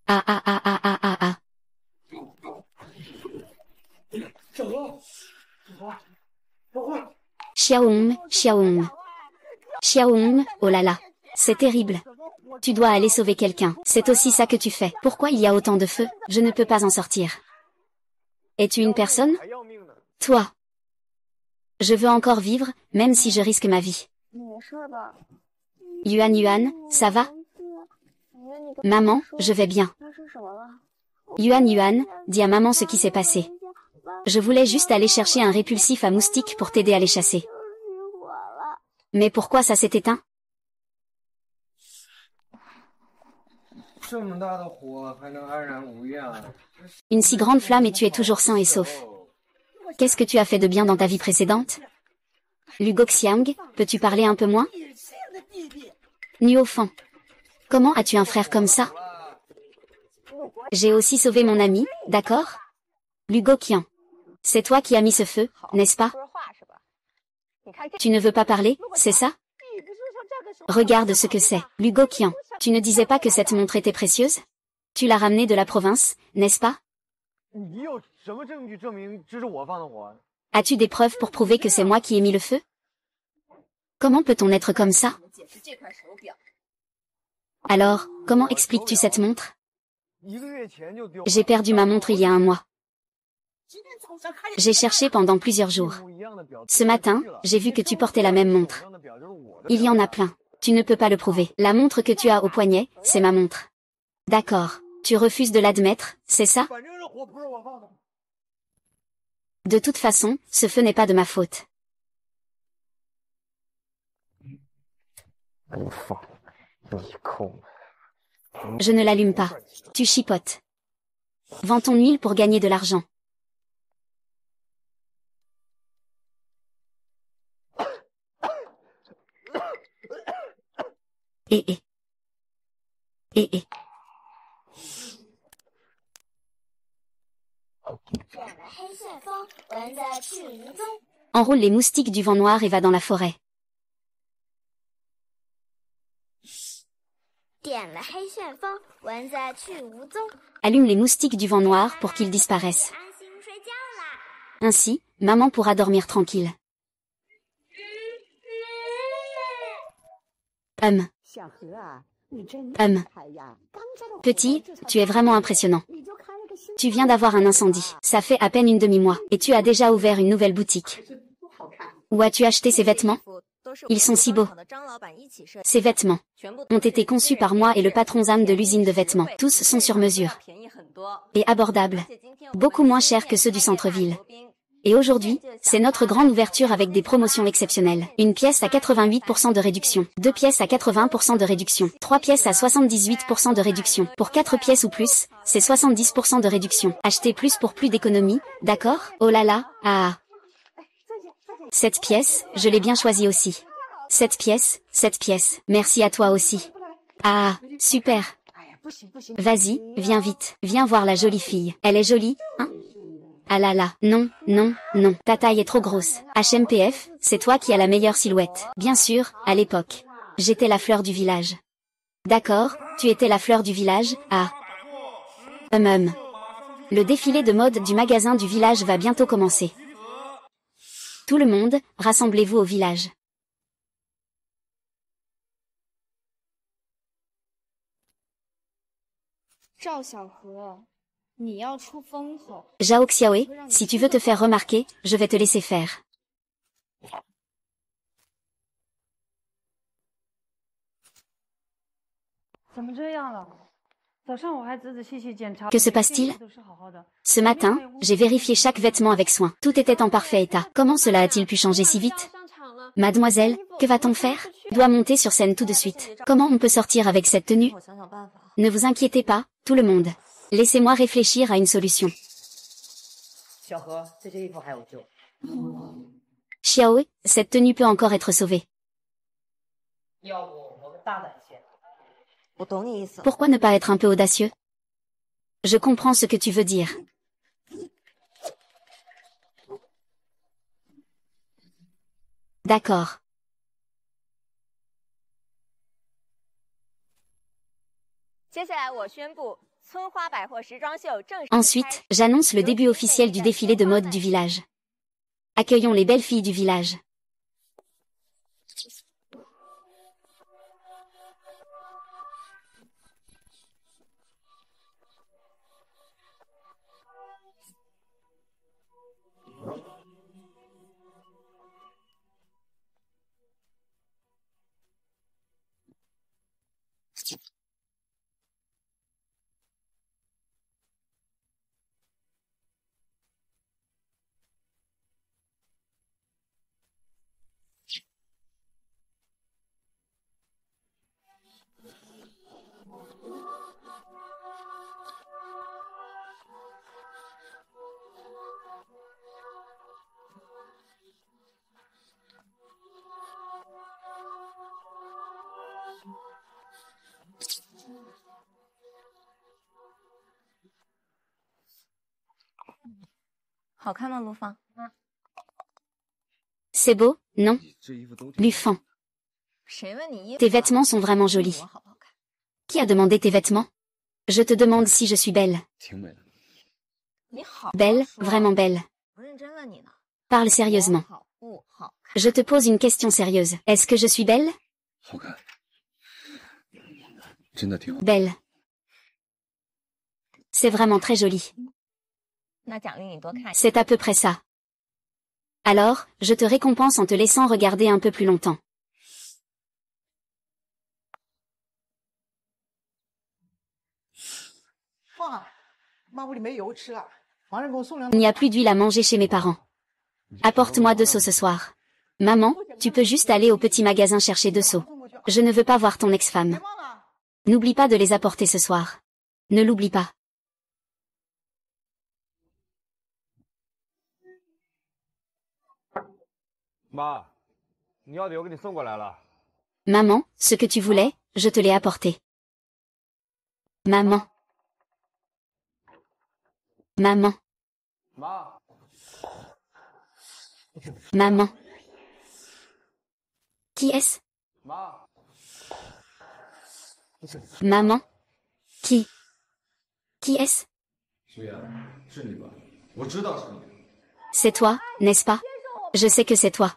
Ah ah ah ah ah ah ah. Xiaohong, Xiaohong. Xiaohong, oh là là. C'est terrible. Tu dois aller sauver quelqu'un. C'est aussi ça que tu fais. Pourquoi il y a autant de feu? Je ne peux pas en sortir. Es-tu une personne? Toi. Je veux encore vivre, même si je risque ma vie. Yuan Yuan, ça va? Maman, je vais bien. Yuan Yuan, dis à maman ce qui s'est passé. Je voulais juste aller chercher un répulsif à moustiques pour t'aider à les chasser. Mais pourquoi ça s'est éteint? Une si grande flamme et tu es toujours sain et sauf. Qu'est-ce que tu as fait de bien dans ta vie précédente? Lugo Xiang, peux-tu parler un peu moins? Nuo Fan. Comment as-tu un frère comme ça? J'ai aussi sauvé mon ami, d'accord? Lugo Qian. C'est toi qui as mis ce feu, n'est-ce pas? Tu ne veux pas parler, c'est ça? Regarde ce que c'est, Lugo Qian. Tu ne disais pas que cette montre était précieuse? Tu l'as ramenée de la province, n'est-ce pas? As-tu des preuves pour prouver que c'est moi qui ai mis le feu? Comment peut-on être comme ça? Alors, comment expliques-tu cette montre? J'ai perdu ma montre il y a un mois. J'ai cherché pendant plusieurs jours. Ce matin, j'ai vu que tu portais la même montre. Il y en a plein. Tu ne peux pas le prouver. La montre que tu as au poignet, c'est ma montre. D'accord. Tu refuses de l'admettre, c'est ça? De toute façon, ce feu n'est pas de ma faute. Je ne l'allume pas. Tu chipotes. Vends ton huile pour gagner de l'argent. Et. Enroule les moustiques du vent noir et va dans la forêt. Allume les moustiques du vent noir pour qu'ils disparaissent. Ainsi, maman pourra dormir tranquille. Petit, tu es vraiment impressionnant. Tu viens d'avoir un incendie. Ça fait à peine une demi-mois. Et tu as déjà ouvert une nouvelle boutique. Où as-tu acheté ces vêtements? Ils sont si beaux. Ces vêtements ont été conçus par moi et le patron Zam de l'usine de vêtements. Tous sont sur mesure. Et abordables. Beaucoup moins chers que ceux du centre-ville. Et aujourd'hui, c'est notre grande ouverture avec des promotions exceptionnelles. Une pièce à 88% de réduction. 2 pièces à 80% de réduction. 3 pièces à 78% de réduction. Pour 4 pièces ou plus, c'est 70% de réduction. Achetez plus pour plus d'économies, d'accord? Oh là là, ah. Cette pièce, je l'ai bien choisie aussi. Cette pièce. Merci à toi aussi. Ah, super. Vas-y, viens vite. Viens voir la jolie fille. Elle est jolie, hein? Ah là là, non, ta taille est trop grosse. HMPF, c'est toi qui as la meilleure silhouette. Bien sûr, à l'époque. J'étais la fleur du village. D'accord, tu étais la fleur du village, ah. Le défilé de mode du magasin du village va bientôt commencer. Tout le monde, rassemblez-vous au village. Zhao Xiaoe, si tu veux te faire remarquer, je vais te laisser faire. Que se passe-t-il? Ce matin, j'ai vérifié chaque vêtement avec soin. Tout était en parfait état. Comment cela a-t-il pu changer si vite? Mademoiselle, que va-t-on faire? Doit monter sur scène tout de suite. Comment on peut sortir avec cette tenue? Ne vous inquiétez pas, tout le monde. Laissez-moi réfléchir à une solution. Xiaoe, cette tenue peut encore être sauvée. Pourquoi ne pas être un peu audacieux? Je comprends ce que tu veux dire. D'accord. Ensuite, j'annonce le début officiel du défilé de mode du village. Accueillons les belles filles du village. C'est beau, non? Lufan. Tes vêtements sont vraiment jolis. Qui a demandé tes vêtements? Je te demande si je suis belle. Belle, vraiment belle. Parle sérieusement. Je te pose une question sérieuse. Est-ce que je suis belle? Belle. C'est vraiment très joli. C'est à peu près ça. Alors, je te récompense en te laissant regarder un peu plus longtemps. Il n'y a plus d'huile à manger chez mes parents. Apporte-moi 2 seaux ce soir. Maman, tu peux juste aller au petit magasin chercher 2 seaux. Je ne veux pas voir ton ex-femme. N'oublie pas de les apporter ce soir. Ne l'oublie pas. Maman, ce que tu voulais, je te l'ai apporté. Maman. Maman. Maman. Qui est-ce? Maman. Qui est-ce? C'est toi, n'est-ce pas? Je sais que c'est toi.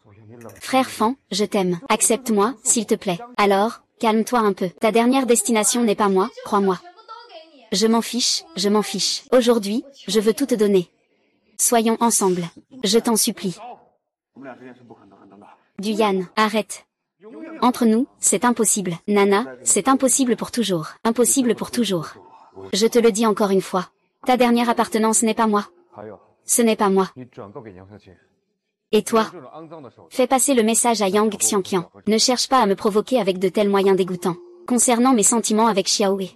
Frère Fan, je t'aime. Accepte-moi, s'il te plaît. Alors, calme-toi un peu. Ta dernière destination n'est pas moi, crois-moi. Je m'en fiche, je m'en fiche. Aujourd'hui, je veux tout te donner. Soyons ensemble. Je t'en supplie. Duyan, arrête. Entre nous, c'est impossible. Nana, c'est impossible pour toujours. Impossible pour toujours. Je te le dis encore une fois. Ta dernière appartenance n'est pas moi. Ce n'est pas moi. Et toi? Fais passer le message à Yang Xiangqian. Ne cherche pas à me provoquer avec de tels moyens dégoûtants. Concernant mes sentiments avec Xiaoe.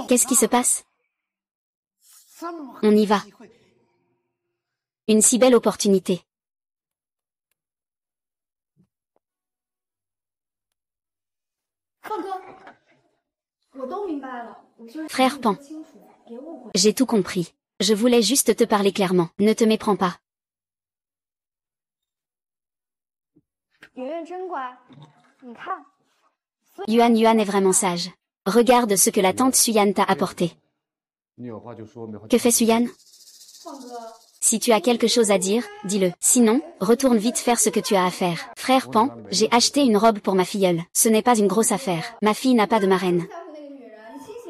Qu'est-ce qui se passe? On y va. Une si belle opportunité. Frère Pan. J'ai tout compris. Je voulais juste te parler clairement. Ne te méprends pas. Yuan est vraiment sage. Regarde ce que la tante Suyan t'a apporté. Que fait Suyan? Si tu as quelque chose à dire, dis-le. Sinon, retourne vite faire ce que tu as à faire. Frère Pan, j'ai acheté une robe pour ma filleule. Ce n'est pas une grosse affaire. Ma fille n'a pas de marraine.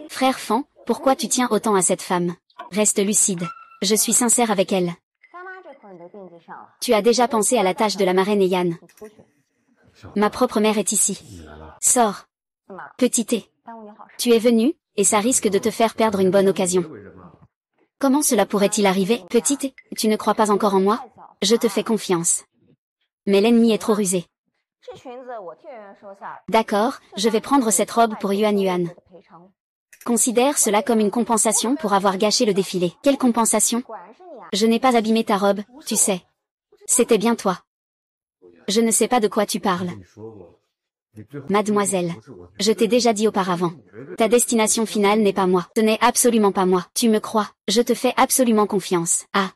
Frère Fan, pourquoi tu tiens autant à cette femme? Reste lucide. Je suis sincère avec elle. Tu as déjà pensé à la tâche de la marraine et Yann. Ma propre mère est ici. Sors. Petit thé. Tu es venu, et ça risque de te faire perdre une bonne occasion. Comment cela pourrait-il arriver, petit thé? Tu ne crois pas encore en moi? Je te fais confiance. Mais l'ennemi est trop rusé. D'accord, je vais prendre cette robe pour Yuan Yuan. Considère cela comme une compensation pour avoir gâché le défilé. Quelle compensation? Je n'ai pas abîmé ta robe, tu sais. C'était bien toi. Je ne sais pas de quoi tu parles. Mademoiselle, je t'ai déjà dit auparavant. Ta destination finale n'est pas moi. Ce n'est absolument pas moi. Tu me crois, je te fais absolument confiance. Ah.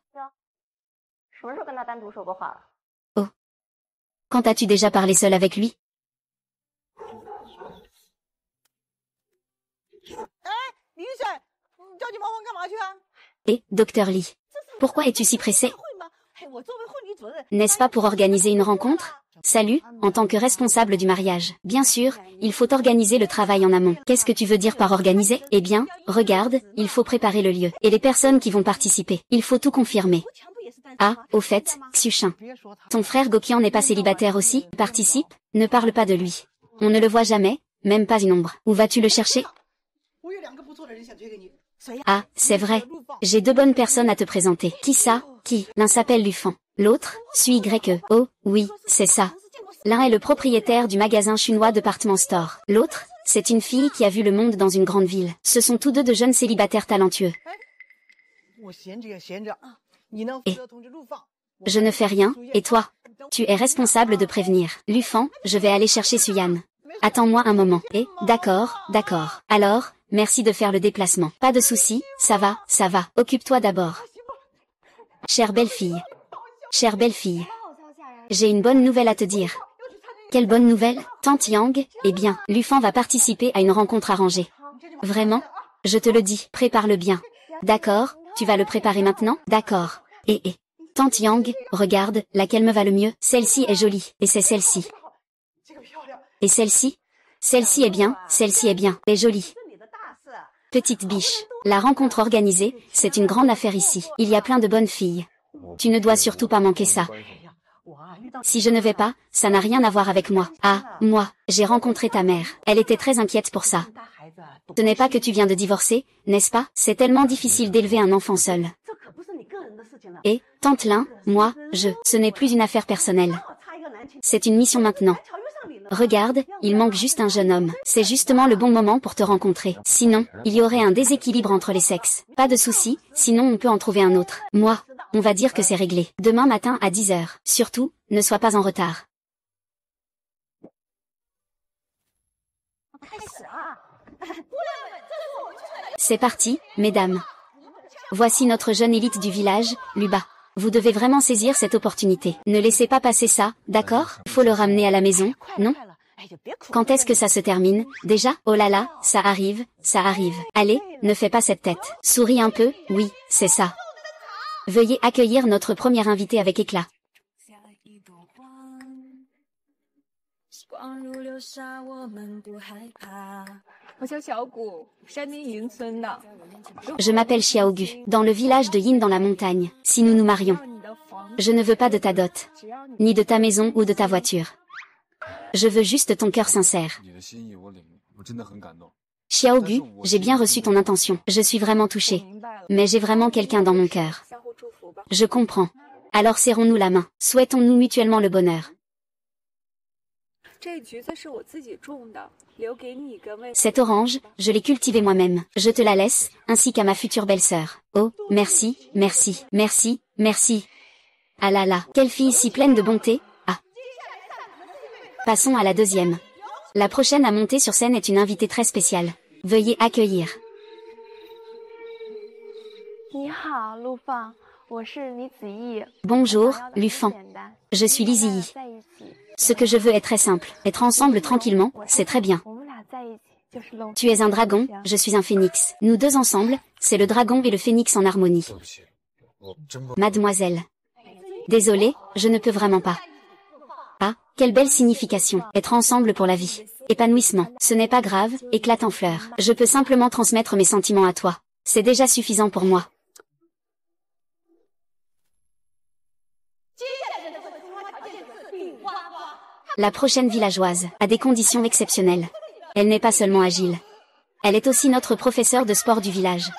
Oh. Quand as-tu déjà parlé seul avec lui? Et, docteur Lee, pourquoi es-tu si pressé? N'est-ce pas pour organiser une rencontre? Salut, en tant que responsable du mariage. Bien sûr, il faut organiser le travail en amont. Qu'est-ce que tu veux dire par organiser? Eh bien, regarde, il faut préparer le lieu. Et les personnes qui vont participer. Il faut tout confirmer. Ah, au fait, Xuchin. Ton frère Gokian n'est pas célibataire aussi? Participe? Ne parle pas de lui. On ne le voit jamais, même pas une ombre. Où vas-tu le chercher? Ah, c'est vrai. J'ai deux bonnes personnes à te présenter. Qui ça? Qui? L'un s'appelle Lufan. L'autre, suit YE. Oh, oui, c'est ça. L'un est le propriétaire du magasin chinois Department Store. L'autre, c'est une fille qui a vu le monde dans une grande ville. Ce sont tous deux de jeunes célibataires talentueux. Et je ne fais rien, et toi? Tu es responsable de prévenir. Lufan, je vais aller chercher Suyan. Attends-moi un moment. Et, d'accord, d'accord. Alors, merci de faire le déplacement. Pas de souci, ça va, ça va. Occupe-toi d'abord. Chère belle-fille. Chère belle-fille. J'ai une bonne nouvelle à te dire. Quelle bonne nouvelle? Tante Yang, eh bien, Lufan va participer à une rencontre arrangée. Vraiment? Je te le dis, prépare-le bien. D'accord, tu vas le préparer maintenant? D'accord. Et, Tante Yang, regarde, laquelle me va le mieux? Celle-ci est jolie, et c'est celle-ci. Et celle-ci? Celle-ci est bien, est jolie. Petite biche, la rencontre organisée, c'est une grande affaire ici. Il y a plein de bonnes filles. Tu ne dois surtout pas manquer ça. Si je ne vais pas, ça n'a rien à voir avec moi. Ah, moi, j'ai rencontré ta mère. Elle était très inquiète pour ça. Ce n'est pas que tu viens de divorcer, n'est-ce pas? C'est tellement difficile d'élever un enfant seul. Et, tante Lin, moi, ce n'est plus une affaire personnelle. C'est une mission maintenant. Regarde, il manque juste un jeune homme. C'est justement le bon moment pour te rencontrer. Sinon, il y aurait un déséquilibre entre les sexes. Pas de souci, sinon on peut en trouver un autre. Moi, on va dire que c'est réglé. Demain matin à 10 heures. Surtout, ne sois pas en retard. C'est parti, mesdames. Voici notre jeune élite du village, Luba. Vous devez vraiment saisir cette opportunité. Ne laissez pas passer ça, d'accord? Faut le ramener à la maison, non? Quand est-ce que ça se termine? Déjà? Oh là là, ça arrive, ça arrive. Allez, ne fais pas cette tête. Souris un peu, oui, c'est ça. Veuillez accueillir notre premier invité avec éclat. Je m'appelle Xiaogu, dans le village de Yin dans la montagne. Si nous nous marions, je ne veux pas de ta dot, ni de ta maison ou de ta voiture. Je veux juste ton cœur sincère. Xiaogu, j'ai bien reçu ton intention. Je suis vraiment touchée. Mais j'ai vraiment quelqu'un dans mon cœur. Je comprends. Alors serrons-nous la main. Souhaitons-nous mutuellement le bonheur. Cette orange, je l'ai cultivée moi-même. Je te la laisse, ainsi qu'à ma future belle-sœur. Oh, merci, merci, merci, merci. Ah là là, quelle fille si pleine de bonté. Ah. Passons à la deuxième. La prochaine à monter sur scène est une invitée très spéciale. Veuillez accueillir. Bonjour, Lufan. Je suis Lizzie. Ce que je veux est très simple. Être ensemble tranquillement, c'est très bien. Tu es un dragon, je suis un phénix. Nous deux ensemble, c'est le dragon et le phénix en harmonie. Mademoiselle. Désolée, je ne peux vraiment pas. Ah, quelle belle signification. Être ensemble pour la vie. Épanouissement. Ce n'est pas grave, éclate en fleurs. Je peux simplement transmettre mes sentiments à toi. C'est déjà suffisant pour moi. La prochaine villageoise a des conditions exceptionnelles. Elle n'est pas seulement agile. Elle est aussi notre professeur de sport du village.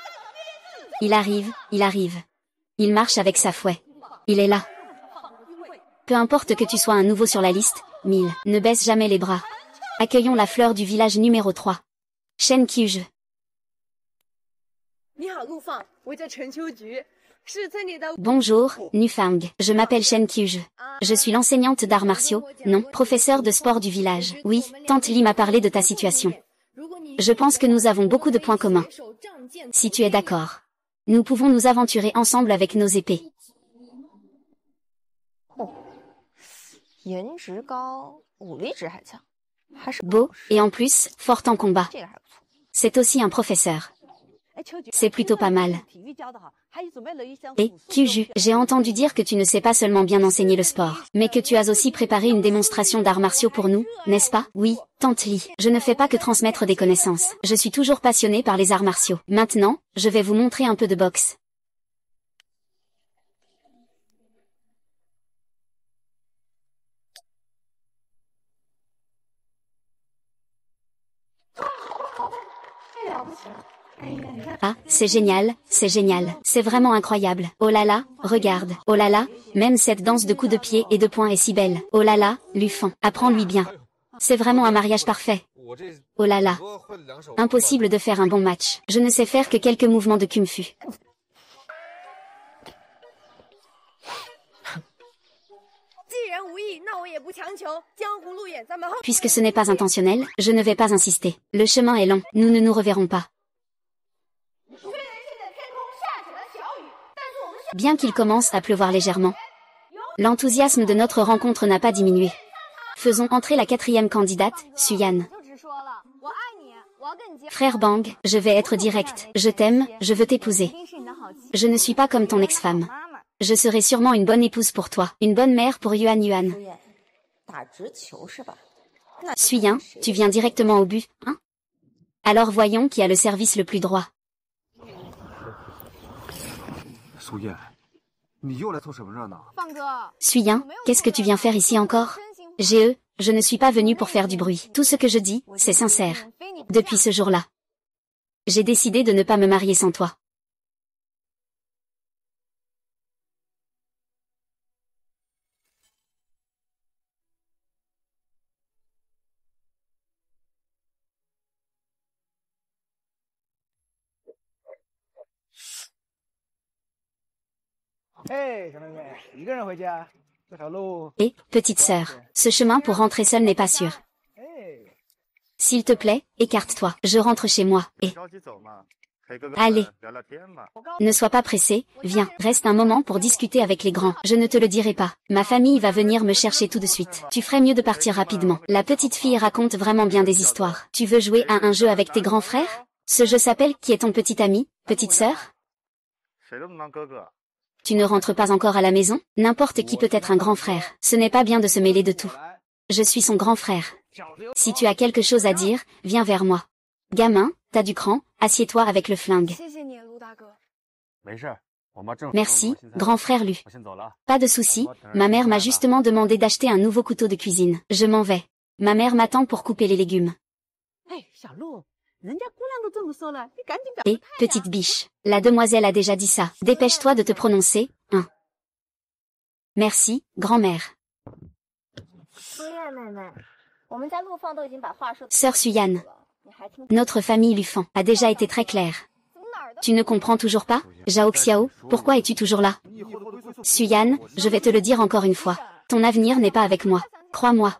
Il arrive, il arrive. Il marche avec sa fouet. Il est là. Peu importe que tu sois un nouveau sur la liste, Mille, ne baisse jamais les bras. Accueillons la fleur du village numéro 3. Shen Kyuj. Bonjour, Nufang. Je m'appelle Shen Kyuj. Je suis l'enseignante d'arts martiaux, non, professeur de sport du village. Oui, tante Li m'a parlé de ta situation. Je pense que nous avons beaucoup de points communs. Si tu es d'accord, nous pouvons nous aventurer ensemble avec nos épées. Beau, et en plus, fort en combat. C'est aussi un professeur. C'est plutôt pas mal. Et, Kyuju, j'ai entendu dire que tu ne sais pas seulement bien enseigner le sport, mais que tu as aussi préparé une démonstration d'arts martiaux pour nous, n'est-ce pas? Oui, tante Li. Je ne fais pas que transmettre des connaissances. Je suis toujours passionnée par les arts martiaux. Maintenant, je vais vous montrer un peu de boxe. Ah, c'est génial, c'est vraiment incroyable. Oh là là, regarde, oh là là, même cette danse de coups de pied et de poing est si belle. Oh là là, Lufan, apprends-lui bien. C'est vraiment un mariage parfait. Oh là là, impossible de faire un bon match. Je ne sais faire que quelques mouvements de Kung Fu. Puisque ce n'est pas intentionnel, je ne vais pas insister. Le chemin est long, nous ne nous reverrons pas. Bien qu'il commence à pleuvoir légèrement, l'enthousiasme de notre rencontre n'a pas diminué. Faisons entrer la 4e candidate, Suyan. Frère Bang, je vais être direct. Je t'aime, je veux t'épouser. Je ne suis pas comme ton ex-femme. Je serai sûrement une bonne épouse pour toi, une bonne mère pour Yuan Yuan. Suyan, tu viens directement au but, hein? Alors voyons qui a le service le plus droit. Suyan, qu'est-ce que tu viens faire ici encore? Je ne suis pas venu pour faire du bruit. Tout ce que je dis, c'est sincère. Depuis ce jour-là, j'ai décidé de ne pas me marier sans toi. Et, petite sœur, ce chemin pour rentrer seule n'est pas sûr. S'il te plaît, écarte-toi. Je rentre chez moi, et... Allez. Ne sois pas pressé, viens, reste un moment pour discuter avec les grands. Je ne te le dirai pas. Ma famille va venir me chercher tout de suite. Tu ferais mieux de partir rapidement. La petite fille raconte vraiment bien des histoires. Tu veux jouer à un jeu avec tes grands frères? Ce jeu s'appelle Qui est ton petit ami, petite sœur? Tu ne rentres pas encore à la maison? N'importe qui peut être un grand frère. Ce n'est pas bien de se mêler de tout. Je suis son grand frère. Si tu as quelque chose à dire, viens vers moi. Gamin, t'as du cran, assieds-toi avec le flingue. Merci, grand frère Lu. Pas de souci, ma mère m'a justement demandé d'acheter un nouveau couteau de cuisine. Je m'en vais. Ma mère m'attend pour couper les légumes. Et, petite biche, la demoiselle a déjà dit ça. Dépêche-toi de te prononcer, hein. Merci, grand-mère. Sœur Suyan, notre famille Lufan a déjà été très claire. Tu ne comprends toujours pas? Zhao Xiao, pourquoi es-tu toujours là? Suyan, je vais te le dire encore une fois. Ton avenir n'est pas avec moi. Crois-moi.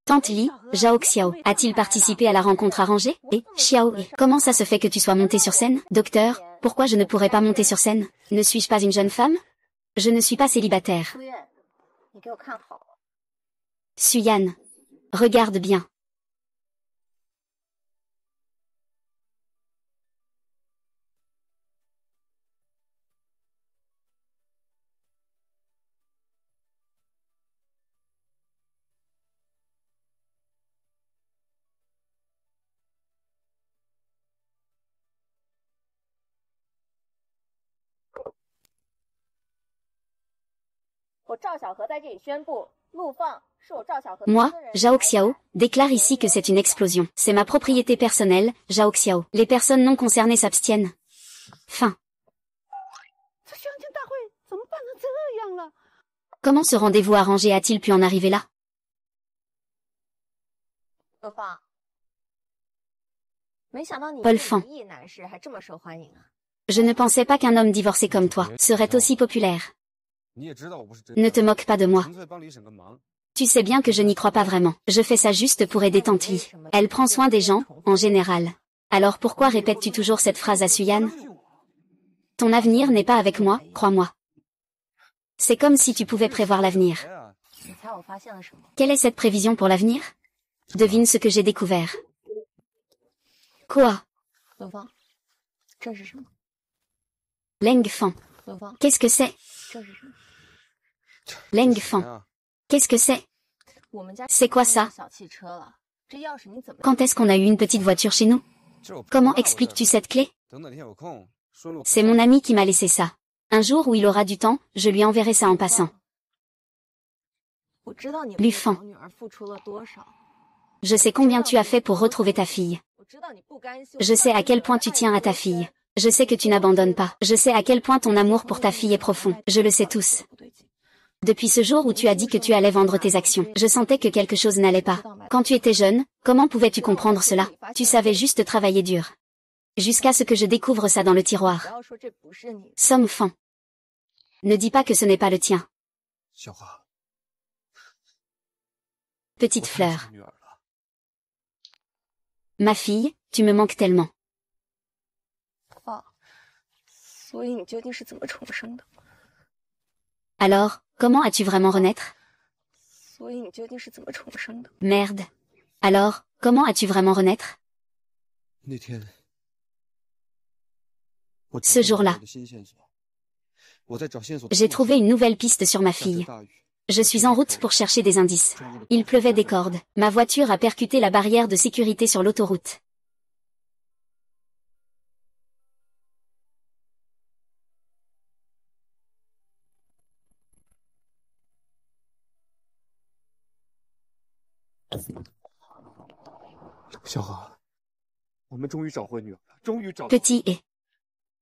Tante Li, Zhao Xiao, a-t-il participé à la rencontre arrangée? Et, Xiao, comment ça se fait que tu sois montée sur scène? Docteur, pourquoi je ne pourrais pas monter sur scène? Ne suis-je pas une jeune femme? Je ne suis pas célibataire. Suyan, regarde bien. Moi, Zhao Xiao, déclare ici que c'est une explosion. C'est ma propriété personnelle, Zhao Xiao. Les personnes non concernées s'abstiennent. Fin. Comment ce rendez-vous arrangé a-t-il pu en arriver là? Paul Fan. Je ne pensais pas qu'un homme divorcé comme toi serait aussi populaire. Ne te moque pas de moi. Tu sais bien que je n'y crois pas vraiment. Je fais ça juste pour aider Tante Li. Elle prend soin des gens, en général. Alors pourquoi répètes-tu toujours cette phrase à Suyan? Ton avenir n'est pas avec moi, crois-moi. C'est comme si tu pouvais prévoir l'avenir. Quelle est cette prévision pour l'avenir? Devine ce que j'ai découvert. Quoi? Leng Fan. Qu'est-ce que c'est? Leng Fan. Qu'est-ce que c'est? C'est quoi ça? Quand est-ce qu'on a eu une petite voiture chez nous? Comment expliques-tu cette clé? C'est mon ami qui m'a laissé ça. Un jour où il aura du temps, je lui enverrai ça en passant. Lufan. Je sais combien tu as fait pour retrouver ta fille. Je sais à quel point tu tiens à ta fille. Je sais que tu n'abandonnes pas. Je sais à quel point ton amour pour ta fille est profond. Je le sais tous. Depuis ce jour où tu as dit que tu allais vendre tes actions, je sentais que quelque chose n'allait pas. Quand tu étais jeune, comment pouvais-tu comprendre cela? Tu savais juste travailler dur. Jusqu'à ce que je découvre ça dans le tiroir. Somme Fan. Ne dis pas que ce n'est pas le tien. Petite fleur. Ma fille, tu me manques tellement. Alors, comment as-tu vraiment renaître? Merde. Alors, comment as-tu vraiment renaître? Ce jour-là, j'ai trouvé une nouvelle piste sur ma fille. Je suis en route pour chercher des indices. Il pleuvait des cordes. Ma voiture a percuté la barrière de sécurité sur l'autoroute. Petit et...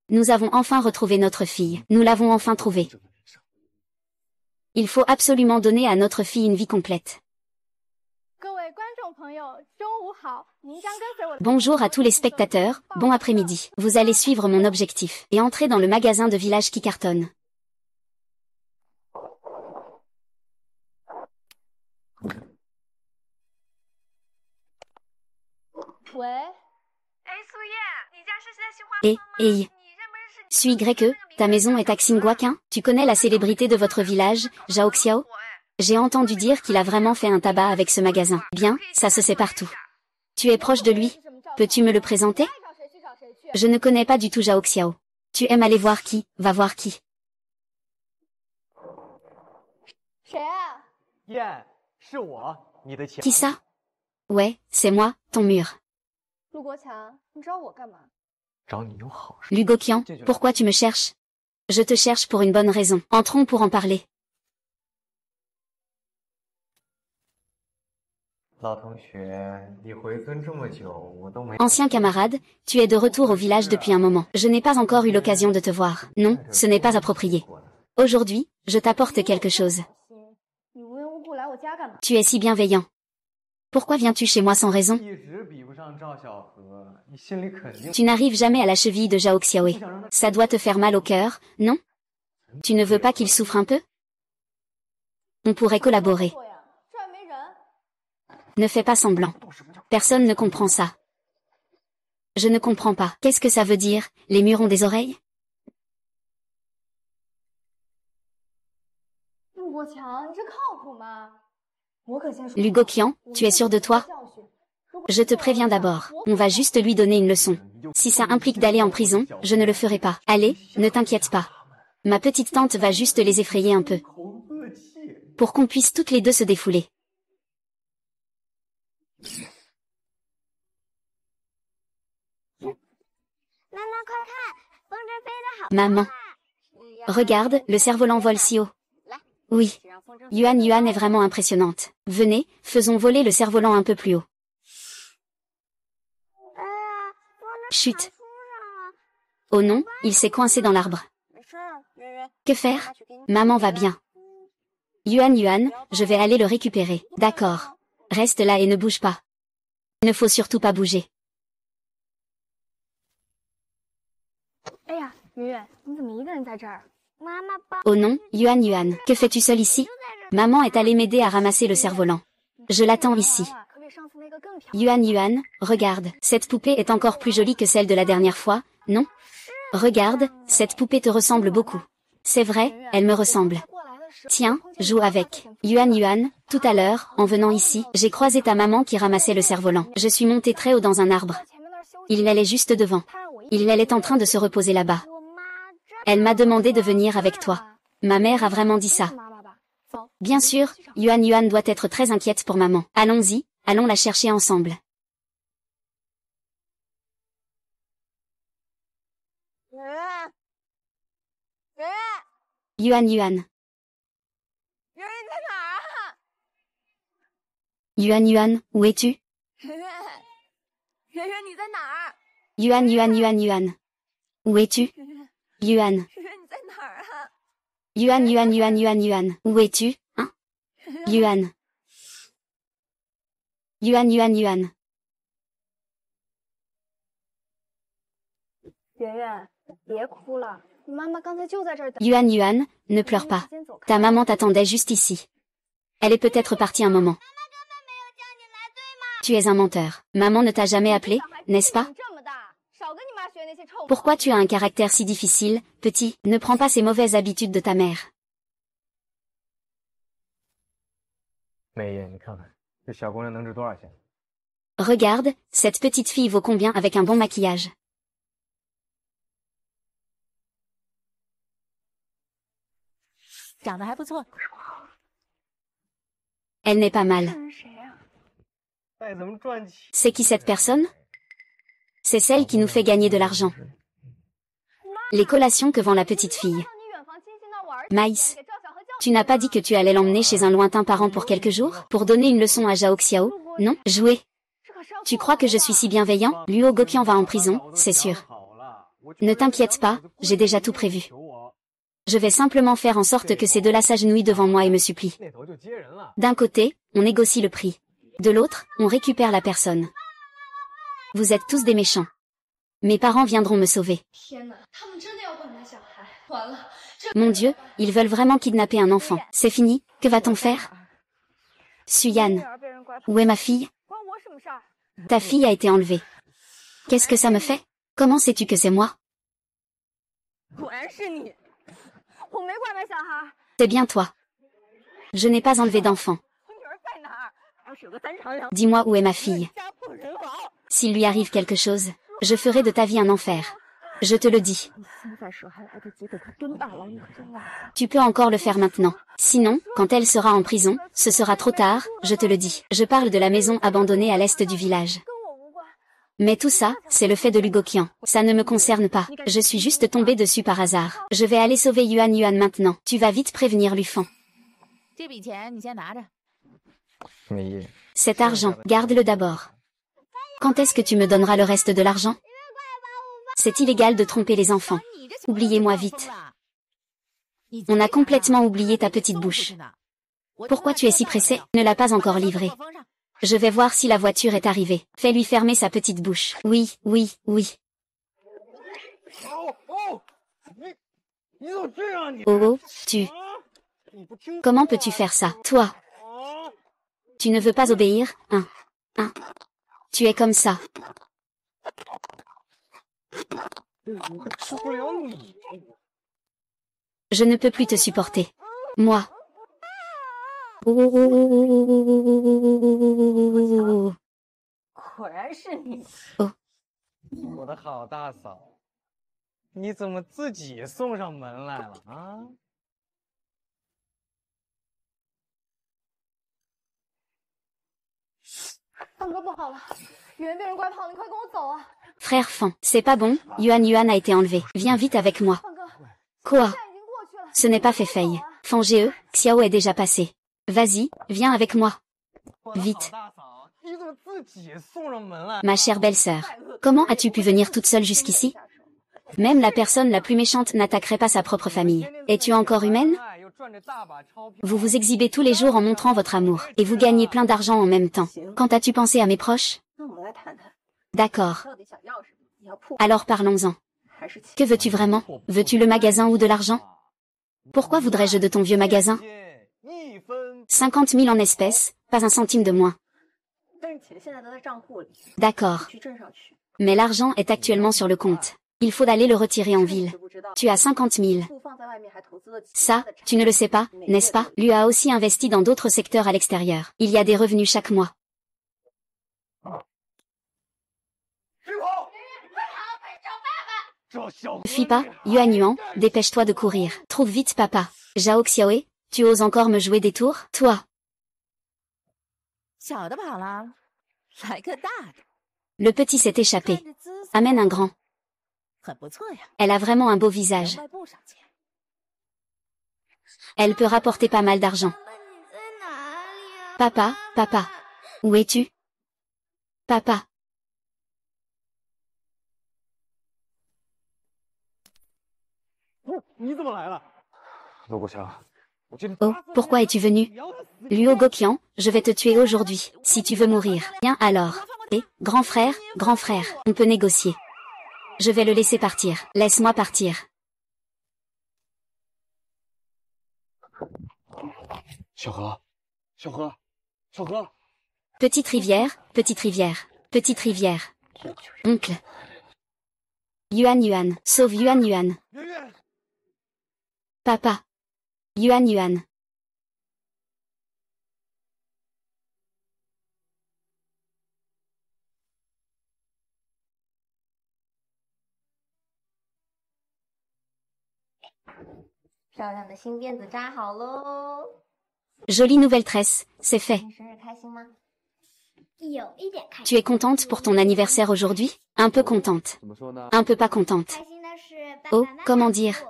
Nous avons enfin retrouvé notre fille. Nous l'avons enfin trouvée. Il faut absolument donner à notre fille une vie complète. Bonjour à tous les spectateurs, bon après-midi. Vous allez suivre mon objectif et entrer dans le magasin de village qui cartonne. Suis Greke, ta maison est à Xinguaquin? Tu connais la célébrité de votre village, Zhao Xiao? J'ai entendu dire qu'il a vraiment fait un tabac avec ce magasin. Bien, ça se sait partout. Tu es proche de lui. Peux-tu me le présenter? Je ne connais pas du tout Zhao Xiao. Tu aimes aller voir qui? Va voir qui. Qui ça? Ouais, c'est moi, ton mur. Lugoqian, pourquoi tu me cherches? Je te cherche pour une bonne raison. Entrons pour en parler. Ancien camarade, tu es de retour au village depuis un moment. Je n'ai pas encore eu l'occasion de te voir. Non, ce n'est pas approprié. Aujourd'hui, je t'apporte quelque chose. Tu es si bienveillant. Pourquoi viens-tu chez moi sans raison? Tu n'arrives jamais à la cheville de Zhao Xiaoe. Ça doit te faire mal au cœur, non? Tu ne veux pas qu'il souffre un peu? On pourrait collaborer. Ne fais pas semblant. Personne ne comprend ça. Je ne comprends pas. Qu'est-ce que ça veut dire? Les murs ont des oreilles? Lugoqian, tu es sûr de toi? Je te préviens d'abord, on va juste lui donner une leçon. Si ça implique d'aller en prison, je ne le ferai pas. Allez, ne t'inquiète pas. Ma petite tante va juste les effrayer un peu. Pour qu'on puisse toutes les deux se défouler. Maman. Regarde, le cerf-volant vole si haut. Oui. Yuan Yuan est vraiment impressionnante. Venez, faisons voler le cerf-volant un peu plus haut. Chut. Oh non, il s'est coincé dans l'arbre. Que faire? Maman va bien. Yuan Yuan, je vais aller le récupérer. D'accord. Reste là et ne bouge pas. Il ne faut surtout pas bouger. Oh non, Yuan Yuan, que fais-tu seul ici? Maman est allée m'aider à ramasser le cerf-volant. Je l'attends ici. Yuan Yuan, regarde, cette poupée est encore plus jolie que celle de la dernière fois, non? Regarde, cette poupée te ressemble beaucoup. C'est vrai, elle me ressemble. Tiens, joue avec. Yuan Yuan, tout à l'heure, en venant ici, j'ai croisé ta maman qui ramassait le cerf-volant. Je suis montée très haut dans un arbre. Il l'allait juste devant. Il l'allait en train de se reposer là-bas. Elle m'a demandé de venir avec toi. Ma mère a vraiment dit ça. Bien sûr, Yuan Yuan doit être très inquiète pour maman. Allons-y, allons la chercher ensemble. Yuan Yuan. Yuan Yuan, où es-tu? Yuan Yuan Yuan Yuan. Où es-tu? Yuan. Yuan Yuan Yuan Yuan Yuan. Où es-tu, hein? Yuan. Yuan Yuan Yuan. Yuan Yuan, ne pleure pas. Ta maman t'attendait juste ici. Elle est peut-être partie un moment. Tu es un menteur. Maman ne t'a jamais appelé, n'est-ce pas? Pourquoi tu as un caractère si difficile, petit? Ne prends pas ces mauvaises habitudes de ta mère. Regarde, cette petite fille vaut combien avec un bon maquillage? Elle n'est pas mal. C'est qui cette personne? C'est celle qui nous fait gagner de l'argent. Les collations que vend la petite fille. Maïs. Tu n'as pas dit que tu allais l'emmener chez un lointain parent pour quelques jours, pour donner une leçon à Zhao Xiao, non? Jouer. Tu crois que je suis si bienveillant? Luo Goqian va en prison, c'est sûr. Ne t'inquiète pas, j'ai déjà tout prévu. Je vais simplement faire en sorte que ces deux-là s'agenouillent devant moi et me supplient. D'un côté, on négocie le prix. De l'autre, on récupère la personne. Vous êtes tous des méchants. Mes parents viendront me sauver. Mon Dieu, ils veulent vraiment kidnapper un enfant. C'est fini, que va-t-on faire? Suyan. Où est ma fille? Ta fille a été enlevée. Qu'est-ce que ça me fait? Comment sais-tu que c'est moi? C'est bien toi. Je n'ai pas enlevé d'enfant. Dis-moi où est ma fille. S'il lui arrive quelque chose, je ferai de ta vie un enfer. Je te le dis. Tu peux encore le faire maintenant. Sinon, quand elle sera en prison, ce sera trop tard, je te le dis. Je parle de la maison abandonnée à l'est du village. Mais tout ça, c'est le fait de Luo Goqian. Ça ne me concerne pas. Je suis juste tombée dessus par hasard. Je vais aller sauver Yuan Yuan maintenant. Tu vas vite prévenir Lufan. Cet argent, garde-le d'abord. Quand est-ce que tu me donneras le reste de l'argent? C'est illégal de tromper les enfants. Oubliez-moi vite. On a complètement oublié ta petite bouche. Pourquoi tu es si pressé? Ne l'a pas encore livré. Je vais voir si la voiture est arrivée. Fais-lui fermer sa petite bouche. Oui, oui, oui. Oh, tu... Comment peux-tu faire ça, toi? Tu ne veux pas obéir, hein? Tu es comme ça. Je ne peux plus te supporter. Moi. Oh. 果然是你。哦，我的好大嫂，你怎么自己送上门来了啊？大哥，不好了，圆被人拐跑了，你快跟我走啊！ Frère Fan, c'est pas bon, Yuan Yuan a été enlevé. Viens vite avec moi. 大哥， Quoi? 现在已经过去了。 Ce n'est pas Fei Fei. Fangee, Xiao est déjà passé. Vas-y, viens avec moi. Vite. Ma chère belle-sœur, comment as-tu pu venir toute seule jusqu'ici? Même la personne la plus méchante n'attaquerait pas sa propre famille. Es-tu encore humaine? Vous vous exhibez tous les jours en montrant votre amour, et vous gagnez plein d'argent en même temps. Quand as-tu pensé à mes proches? D'accord. Alors parlons-en. Que veux-tu vraiment? Veux-tu le magasin ou de l'argent? Pourquoi voudrais-je de ton vieux magasin? 50 000 en espèces, pas un centime de moins. D'accord. Mais l'argent est actuellement sur le compte. Il faut aller le retirer en ville. Tu as 50 000. Ça, tu ne le sais pas, n'est-ce pas? Lui a aussi investi dans d'autres secteurs à l'extérieur. Il y a des revenus chaque mois. Fuis pas, Yuan Yuan, dépêche-toi de courir. Trouve vite papa. Zhao Xiaoe, tu oses encore me jouer des tours? Toi. Le petit s'est échappé. Amène un grand. Elle a vraiment un beau visage. Elle peut rapporter pas mal d'argent. Papa, papa. Où es-tu? Papa. Oh, pourquoi es-tu venu? Luo Goqian, je vais te tuer aujourd'hui, si tu veux mourir. Bien alors. Grand frère, on peut négocier. Je vais le laisser partir. Laisse-moi partir. Petite rivière, petite rivière, petite rivière. Oncle. Yuan Yuan, sauve Yuan Yuan. Papa. Yuan Yuan. Jolie nouvelle tresse, c'est fait. Tu es contente pour ton anniversaire aujourd'hui? Un peu contente. Un peu pas contente. Oh, comment dire?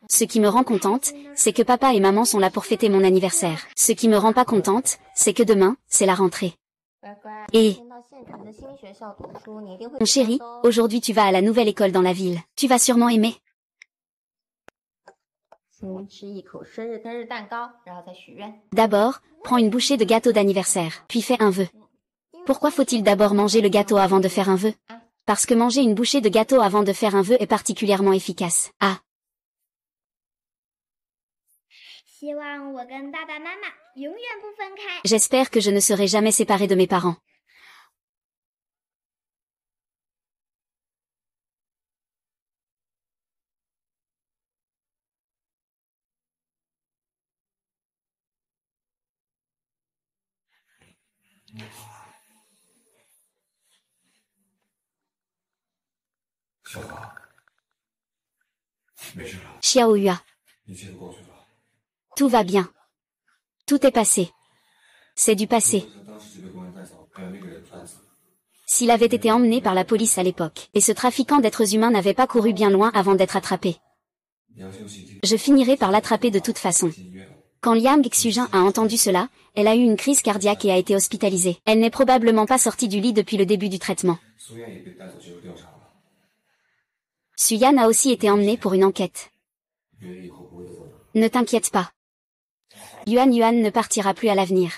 Ce qui me rend contente, c'est que papa et maman sont là pour fêter mon anniversaire. Ce qui me rend pas contente, c'est que demain, c'est la rentrée. Et... Mon chéri, aujourd'hui tu vas à la nouvelle école dans la ville. Tu vas sûrement aimer. D'abord, prends une bouchée de gâteau d'anniversaire, puis fais un vœu. Pourquoi faut-il d'abord manger le gâteau avant de faire un vœu? Parce que manger une bouchée de gâteau avant de faire un vœu est particulièrement efficace. Ah. J'espère que je ne serai jamais séparée de mes parents. Xiao Yua. Tout va bien. Tout est passé. C'est du passé. S'il avait été emmené par la police à l'époque, et ce trafiquant d'êtres humains n'avait pas couru bien loin avant d'être attrapé. Je finirai par l'attraper de toute façon. Quand Liang Xujin a entendu cela, elle a eu une crise cardiaque et a été hospitalisée. Elle n'est probablement pas sortie du lit depuis le début du traitement. Suyan a aussi été emmené pour une enquête. Ne t'inquiète pas. Yuan Yuan ne partira plus à l'avenir.